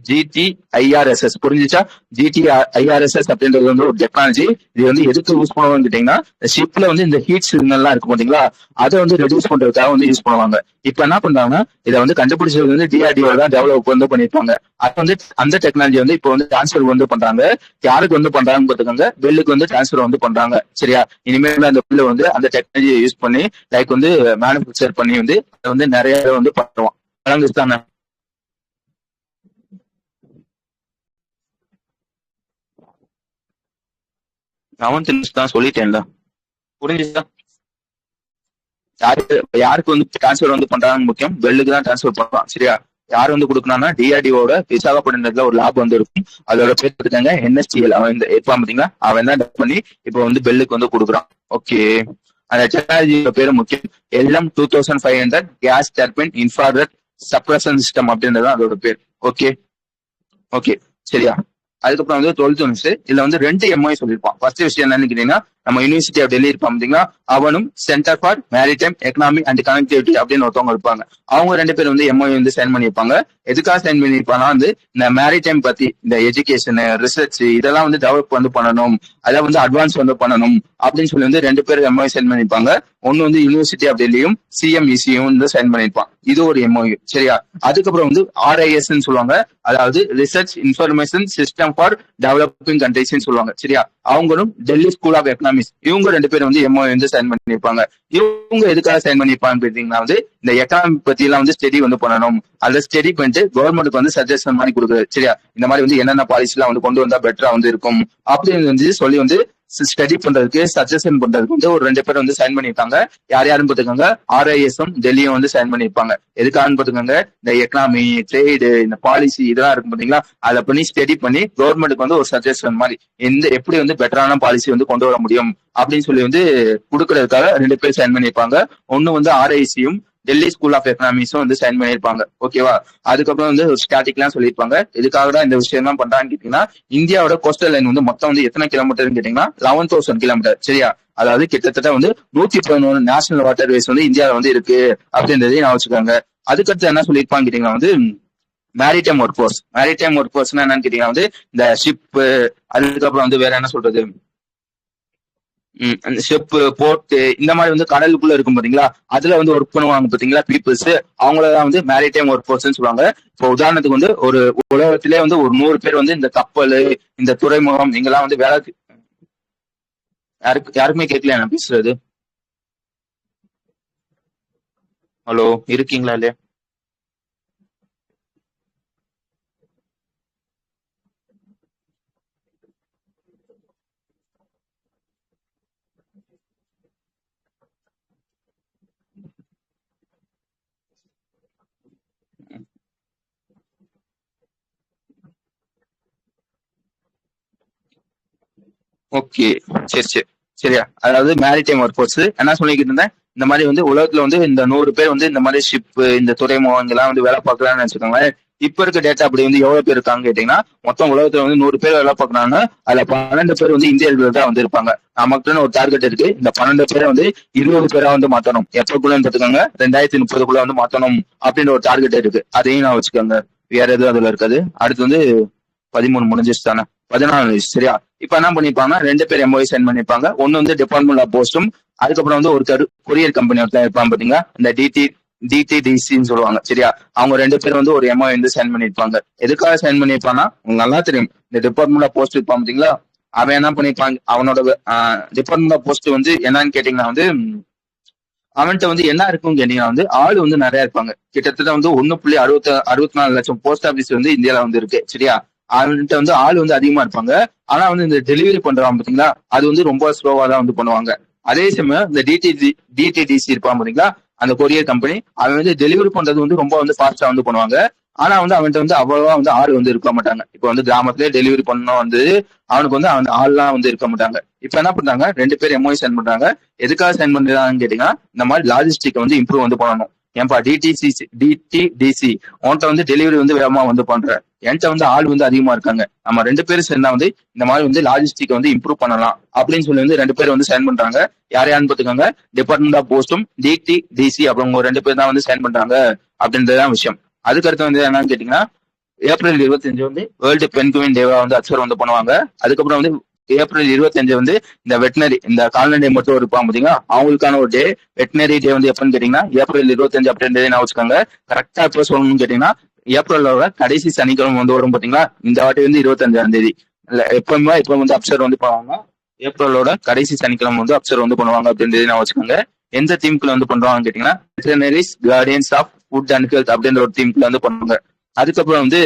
GTIRSS புரிஞ்சுச்சா? GTIRSS அப்படின்றது வந்து ஒரு டெக்னாலஜி. இது வந்து எதுக்கு யூஸ் பண்ணுவாங்கன்னு கேட்டீங்கன்னா, ஷிப்ல வந்து இந்த ஹீட் சிக்னல்லாம் இருக்கு பாத்தீங்களா, அதை வந்து ரெடியூஸ் பண்றதுக்காக வந்து யூஸ் பண்ணுவாங்க. இப்ப என்ன பண்றாங்கன்னா, இதை வந்து கண்டுபிடிச்சது வந்து DRDO தான் டெவலப் வந்து பண்ணிருப்பாங்க. அது வந்து அந்த டெக்னாலஜி வந்து இப்போ வந்து டிரான்ஸ்ஃபர் வந்து பண்றாங்க. யாருக்கு வந்து பண்றாங்கன்னு பாத்துக்கோங்க, பெல்லுக்கு வந்து டிரான்ஸ்ஃபர் வந்து பண்றாங்க. சரியா? இனிமேல் அந்த பெல் வந்து அந்த டெக்னாலஜியை யூஸ் பண்ணி லைக் வந்து மேனுஃபேக்சர் பண்ணி வந்து அதை வந்து நிறைய வந்து பண்ணுவான். வழங்குதானே? 7th லிஸ்ட் தான் சொல்லிட்டேன்ல. புரிஞ்சுச்சா? யாருக்கு வந்து டிரான்ஸ்ஃபர் வந்து பண்றாங்கன்னு முக்கியம், பெல்லுக்கு தான் டிரான்ஸ்ஃபர் பண்றான். சரியா? யார் வந்து கொடுக்கணும்னா DRDOட விசாகப்பட்டினத்துல ஒரு லேப் வந்து இருக்கும். அதோட பேர் இருக்காங்க NSTL. அவன் இந்த இருப்பான் பாத்தீங்களா, அவன் தான் டெவலப் பண்ணி இப்போ வந்து பெல்லுக்கு வந்து கொடுக்குறான். ஓகே, அந்த டெக்னாலஜியோட பேரு முக்கியம். LM2500 gas turbine infrared suppression system அப்படின்றது அதோட பேர். ஓகே ஓகே சரியா? அதுக்கப்புறம் வந்து 12th யூனிட்ஸ் இதுல வந்து 2 MOI சொல்லியிருப்பான். ஃபர்ஸ்ட் விஷயம் என்னன்னு கேட்டீங்கன்னா, நம்ம யூனிவர்சிட்டி ஆஃப் டெல்லி இருப்பான் பாத்தீங்களா, அவனும் centre for maritime economy and connectivity அப்படின்னு ஒருத்தவங்க இருப்பாங்க. அவங்க 2 பேர் வந்து MOI வந்து சைன் பண்ணியிருப்பாங்க. எதுக்காக சைன் பண்ணியிருப்பாங்கன்னா வந்து இந்த மேரிடைம் பத்தி இந்த எஜுகேஷன் ரிசர்ச் இதெல்லாம் வந்து டெவலப் வந்து பண்ணணும், அதை வந்து அட்வான்ஸ் வந்து பண்ணணும் அப்படின்னு சொல்லி வந்து 2 பேர் MOI சைன் பண்ணியிருப்பாங்க. ஒன்னு வந்து யூனிவர்சிட்டி ஆஃப் டெல்லியும் CMECயும் வந்து சைன் பண்ணியிருப்பான். இது ஒரு MOU. சரியா? அதுக்கப்புறம் வந்து RIS சொல்லுவாங்க, அதாவது research information system for developing countries சொல்லுவாங்க. சரியா? அவங்களும் டெல்லி ஸ்கூல் ஆஃப் எக்கனாமிக்ஸ் இவங்க 2 பேரும் வந்து MOU வந்து சைன் பண்ணிருப்பாங்க. இவங்க எதுக்காக சைன் பண்ணிருப்பாங்கன்னு கேட்டீங்கன்னா வந்து இந்த எக்கனாமிக் பத்தி எல்லாம் வந்து ஸ்டடி வந்து பண்ணணும், அதை ஸ்டடி பண்ணிட்டு கவர்மெண்ட்டுக்கு வந்து சஜஷன் மாதிரி கொடுக்குறது. சரியா? இந்த மாதிரி வந்து என்னென்ன பாலிசி எல்லாம் வந்து கொண்டு வந்தா பெட்டரா வந்து இருக்கும் அப்படின்னு வந்து சொல்லி வந்து ஸ்டடி பண்றதுக்கு சஜஷன் பண்றதுக்கு வந்து ஒரு 2 பேர் வந்து சைன் பண்ணிருக்காங்க. யார் யாருன்னு பாத்துக்கோங்க, RISம் டெல்லியும் வந்து சைன் பண்ணிருப்பாங்க. எதுக்காகன்னு பாத்துக்கோங்க, இந்த எக்கனாமி ட்ரேடு இந்த பாலிசி இதெல்லாம் இருக்கும் பாத்தீங்களா, அதை பண்ணி ஸ்டடி பண்ணி கவர்மெண்ட்டுக்கு வந்து ஒரு சஜஷன் மாதிரி எப்படி வந்து பெட்டரான பாலிசி வந்து கொண்டு வர முடியும் அப்படின்னு சொல்லி வந்து கொடுக்கறதுக்காக 2 பேர் சைன் பண்ணிருப்பாங்க. ஒன்னு வந்து RICயும் டெல்லி ஸ்கூல் ஆஃப் எக்கனாமிக்ஸும் வந்து சைன் பண்ணிருப்பாங்க. ஓகேவா? அதுக்கப்புறம் வந்து ஒரு ஸ்டாட்டிக் எல்லாம் சொல்லியிருப்பாங்க. இதுக்காக தான் இந்த விஷயம் எல்லாம் பண்றான்னு கேட்டீங்கன்னா, இந்தியாவோட கோஸ்டல் லைன் வந்து மொத்தம் வந்து எத்தனை கிலோமீட்டர்னு கேட்டீங்கன்னா 11,000 கிலோமீட்டர். சரியா? அதாவது கிட்டத்தட்ட வந்து 111 நேஷனல் வாட்டர் வேஸ் வந்து இந்தியாவில வந்து இருக்கு அப்படின்றதையும் நான் வச்சுக்காங்க. அதுக்கடுத்து என்ன சொல்லியிருப்பாங்க கேட்டீங்கன்னா வந்து maritime work force. Maritime work ஃபோர்ஸ்னா என்னன்னு கேட்டீங்கன்னா வந்து இந்த ஷிப், அதுக்கப்புறம் வந்து வேற என்ன சொல்றது, அந்த ஷிப் போர்ட் இந்த மாதிரி வந்து கடலுக்குள்ள இருக்கும் பாத்தீங்களா, அதுல வந்து ஒர்க் பண்ணுவாங்க பாத்தீங்களா பீப்புள்ஸ், அவங்களதான் வந்து மேரிடைம் ஒர்க் ஃபோர்ஸ் சொல்லுவாங்க. இப்போ உதாரணத்துக்கு வந்து ஒரு உலகத்திலே வந்து ஒரு 100 பேர் வந்து இந்த கப்பல் இந்த துறைமுகம் இங்கெல்லாம் வந்து வேலை. யாருக்குமே கேட்கல நான் பேசுறது? ஹலோ, இருக்கீங்களா இல்லையா? ஓகே, சரி சரி சரியா. அதாவது மேரிடைம் ஒர்க் ஃபோர்ஸ் என்ன சொல்லிக்கிட்டு இருந்தேன், இந்த மாதிரி வந்து உலகத்துல வந்து இந்த 100 பேர் வந்து இந்த மாதிரி ஷிப் இந்த துறைமுகம் எல்லாம் வந்து வேலை பார்க்கலாம்னு வச்சுக்கோங்க. இப்ப இருக்க டேட்டா அப்படி வந்து எவ்வளவு பேர் இருக்காங்க கேட்டீங்கன்னா, மொத்தம் உலகத்துல வந்து 100 பேர் வேலை பார்க்கறாங்கன்னா அதுல 12 பேர் வந்து இந்தியர்கள் தான் வந்து இருப்பாங்க. நமக்குன்னு ஒரு டார்கெட் இருக்கு, இந்த 12 பேரை வந்து 20 பேரா வந்து மாத்தணும். எப்பக்குள்ளன்னு பாத்துக்கோங்க, 2030 வந்து மாத்தணும் அப்படின்னு ஒரு டார்கெட் இருக்கு. அதையும் நான் வச்சுக்கோங்க. வேற எதுவும் அதுல இருக்காது. அடுத்து வந்து 13 முடிஞ்சிச்சு தானே, 14 சரியா? இப்ப என்ன பண்ணிருப்பாங்க, 2 பேர் MOI சைன் பண்ணிருப்பாங்க. ஒன்னு வந்து டிபார்ட்மெண்ட் ஆஃப் போஸ்டும், அதுக்கப்புறம் வந்து ஒரு கொரியர் கம்பெனி ஒருத்தர் இருப்பாங்க பாத்தீங்களா, இந்த DTDCன்னு சொல்லுவாங்க. சரியா? அவங்க 2 பேர் வந்து ஒரு MOI வந்து சைன் பண்ணிருப்பாங்க. எதுக்காக சைன் பண்ணிருப்பாங்கன்னா, உங்களுக்கு நல்லா தெரியும், இந்த டிபார்ட்மெண்ட் ஆஃப் போஸ்ட் இருப்பான் பாத்தீங்களா, அவன் என்ன பண்ணிருப்பாங்க, அவனோட டிபார்ட்மெண்ட் ஆஃப் போஸ்ட் வந்து என்னன்னு கேட்டீங்கன்னா வந்து அவன்கிட்ட வந்து என்ன இருக்கும்னு கேட்டீங்கன்னா வந்து ஆள் வந்து நிறைய இருப்பாங்க. கிட்டத்தட்ட வந்து 1.64 லட்சம் போஸ்ட் ஆபீஸ் வந்து இந்தியாவில வந்து இருக்கு. சரியா? அவன்கிட்ட வந்து ஆள் வந்து அதிகமா இருப்பாங்க. ஆனா வந்து இந்த டெலிவரி பண்றான் பாத்தீங்களா, அது வந்து ரொம்ப ஸ்லோவா தான் வந்து பண்ணுவாங்க. அதே சமயம் இந்த DTDC இருப்பான் பாத்தீங்களா, அந்த கொரியர் கம்பெனி, அவன் வந்து டெலிவரி பண்றது வந்து ரொம்ப வந்து ஃபாஸ்டா வந்து பண்ணுவாங்க. ஆனா வந்து அவன்கிட்ட வந்து அவ்வளவா வந்து ஆள் வந்து இருக்க மாட்டாங்க. இப்ப வந்து கிராமத்திலே டெலிவரி பண்ணணும் வந்து அவனுக்கு வந்து அவன் ஆள்லாம் வந்து இருக்க மாட்டாங்க. இப்ப என்ன பண்றாங்க, 2 பேர் MOI சைன் பண்றாங்க. எதுக்காக சைன் பண்றாங்கன்னு கேட்டீங்கன்னா, இந்த மாதிரி லாஜிஸ்டிக் வந்து இம்ப்ரூவ் வந்து பண்ணணும். ஏன்பா DTDC உன்கிட்ட வந்து டெலிவரி வந்து வேகமா வந்து பண்ற, என்கிட்ட வந்து ஆள் வந்து அதிகமா இருக்காங்க, நம்ம 2 பேரும் சேர்ந்தா வந்து இந்த மாதிரி வந்து லாஜிஸ்டிக் வந்து இம்ப்ரூவ் பண்ணலாம் அப்படின்னு சொல்லி வந்து 2 பேர் வந்து சைன் பண்றாங்க. யாரையான்னு பாத்துக்கோங்க, டிபார்ட்மெண்ட் ஆஃப் போஸ்டும் DTDC அப்படிங்க 2 பேர் தான் வந்து சைன் பண்றாங்க அப்படின்றதுதான் விஷயம். அதுக்கடுத்து வந்து என்னன்னு கேட்டீங்கன்னா, ஏப்ரல் 25 வந்து வேர்ல்டு பென்குயின் டேவா வந்து அப்சர்வ் வந்து பண்ணுவாங்க. அதுக்கப்புறம் வந்து ஏப்ரல் 25 வந்து இந்த வெட்டினரி இந்த கால்நடை மட்டும் இருப்பாங்க பாத்தீங்கன்னா அவங்களுக்கான ஒரு டே. வெட்டினரி டே வந்து எப்பன்னு கேட்டீங்கன்னா ஏப்ரல் 25 அப்படின்றதே நான் வச்சுக்கோங்க. கரெக்டா எப்போ சொல்லணும்னு கேட்டீங்கன்னா ஏப்ரலோட கடைசி சனிக்கிழமை வந்து வரும் பாத்தீங்களா, இந்த வாட்டி வந்து 25ஆம் தேதி. இல்ல எப்பவுமே இப்ப வந்து அப்சர்வ் வந்து பண்ணுவாங்க. ஏப்ரலோட கடைசி சனிக்கிழமை வந்து அப்சர்வ் வந்து பண்ணுவாங்க அப்படின்றதே நான் வச்சுக்கோங்க. எந்த தீம்குள்ள வந்து பண்றாங்கன்னு கேட்டீங்கன்னா veterinarians guardians of food and health அப்படின்ற ஒரு தீம்குள்ள வந்து பண்ணுவாங்க. அதுக்கப்புறம் வந்து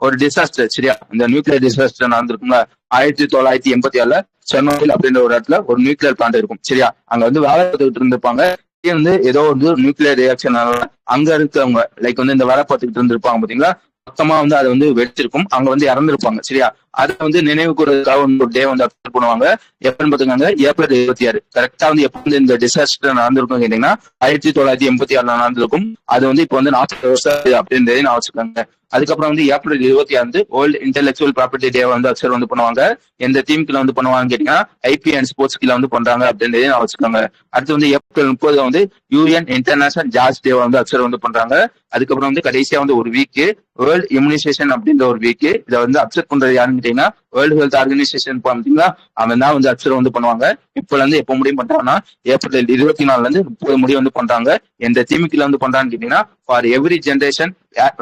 ஒரு டிசாஸ்டர், சரியா, இந்த நியூக்ளியர் டிசாஸ்டர் நடந்திருக்குங்களா 1986 செர்னோபில் அப்படின்ற ஒரு இடத்துல ஒரு நியூக்ளியர் பிளான்ட் இருக்கும், சரியா. அங்க வந்து வேலை பார்த்துக்கிட்டு இருந்திருப்பாங்க. வந்து ஏதோ வந்து நியூக்ளியர் ரியாக்ஷன் அங்க இருக்கவங்க லைக் வந்து இந்த வேலை பார்த்துக்கிட்டு இருந்திருப்பாங்க பாத்தீங்களா, மொத்தமா வந்து அதை வந்து வெடிச்சிருக்கும், அங்க வந்து இறந்திருப்பாங்க, சரியா. அதை வந்து நினைவு கூறதுக்காக வந்து ஒரு டே வந்து அப்சர்வ் பண்ணுவாங்க. எப்பன்னு பாத்துக்காங்க ஏப்ரல் 26. கரெக்டா வந்து எப்ப வந்து இந்த டிசாஸ்டர் நடந்திருக்கும் கேட்டீங்கன்னா 1986 நடந்திருக்கும். அது வந்து இப்ப வந்து 40 வருஷம் அப்படின்றதே நான் வச்சுக்கோங்க. அதுக்கப்புறம் வந்து ஏப்ரல் 26 வேர்ல்டு இன்டெலெக்சுவல் ப்ராப்பர்ட்டி டே வந்து அக்சர் வந்து பண்ணுவாங்க. எந்த தீம்குள்ள வந்து பண்ணுவாங்கன்னு கேட்டீங்கன்னா ஐபி அண்ட் ஸ்போர்ட்ஸ் கீழ வந்து பண்றாங்க அப்படின்றதே நான் வச்சுக்கோங்க. அடுத்து வந்து ஏப்ரல் 30 வந்து யூஎன் இன்டர்நேஷனல் ஜாஸ் டே வந்து அக்சர் வந்து பண்றாங்க. அதுக்கப்புறம் வந்து கடைசியா வந்து ஒரு வீக் வேர்ல்டு இம்யூனைசேஷன் அப்படின்ற ஒரு வீக். இதை வந்து அக்செப்ட் பண்றது யாருன்னு கேட்டீங்கன்னா வேர்ல்டு ஹெல்த் ஆர்கனைசேஷன் பாத்தீங்களா, அவன் தான் வந்து அக்சர் வந்து பண்ணுவாங்க. இப்பல இருந்து எப்ப முடிவு பண்றாங்கன்னா ஏப்ரல் 24 இருந்து 30 முடிவு வந்து பண்றாங்க. எந்த தீமுக்குள்ள வந்து பண்றான்னு கேட்டீங்கன்னா for every generation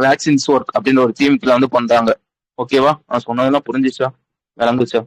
vaccines work அப்படின்ற ஒரு தீமுக்குள்ள வந்து பண்றாங்க. ஓகேவா, நான் சொன்னதெல்லாம் புரிஞ்சிச்சா, விளங்குச்சா?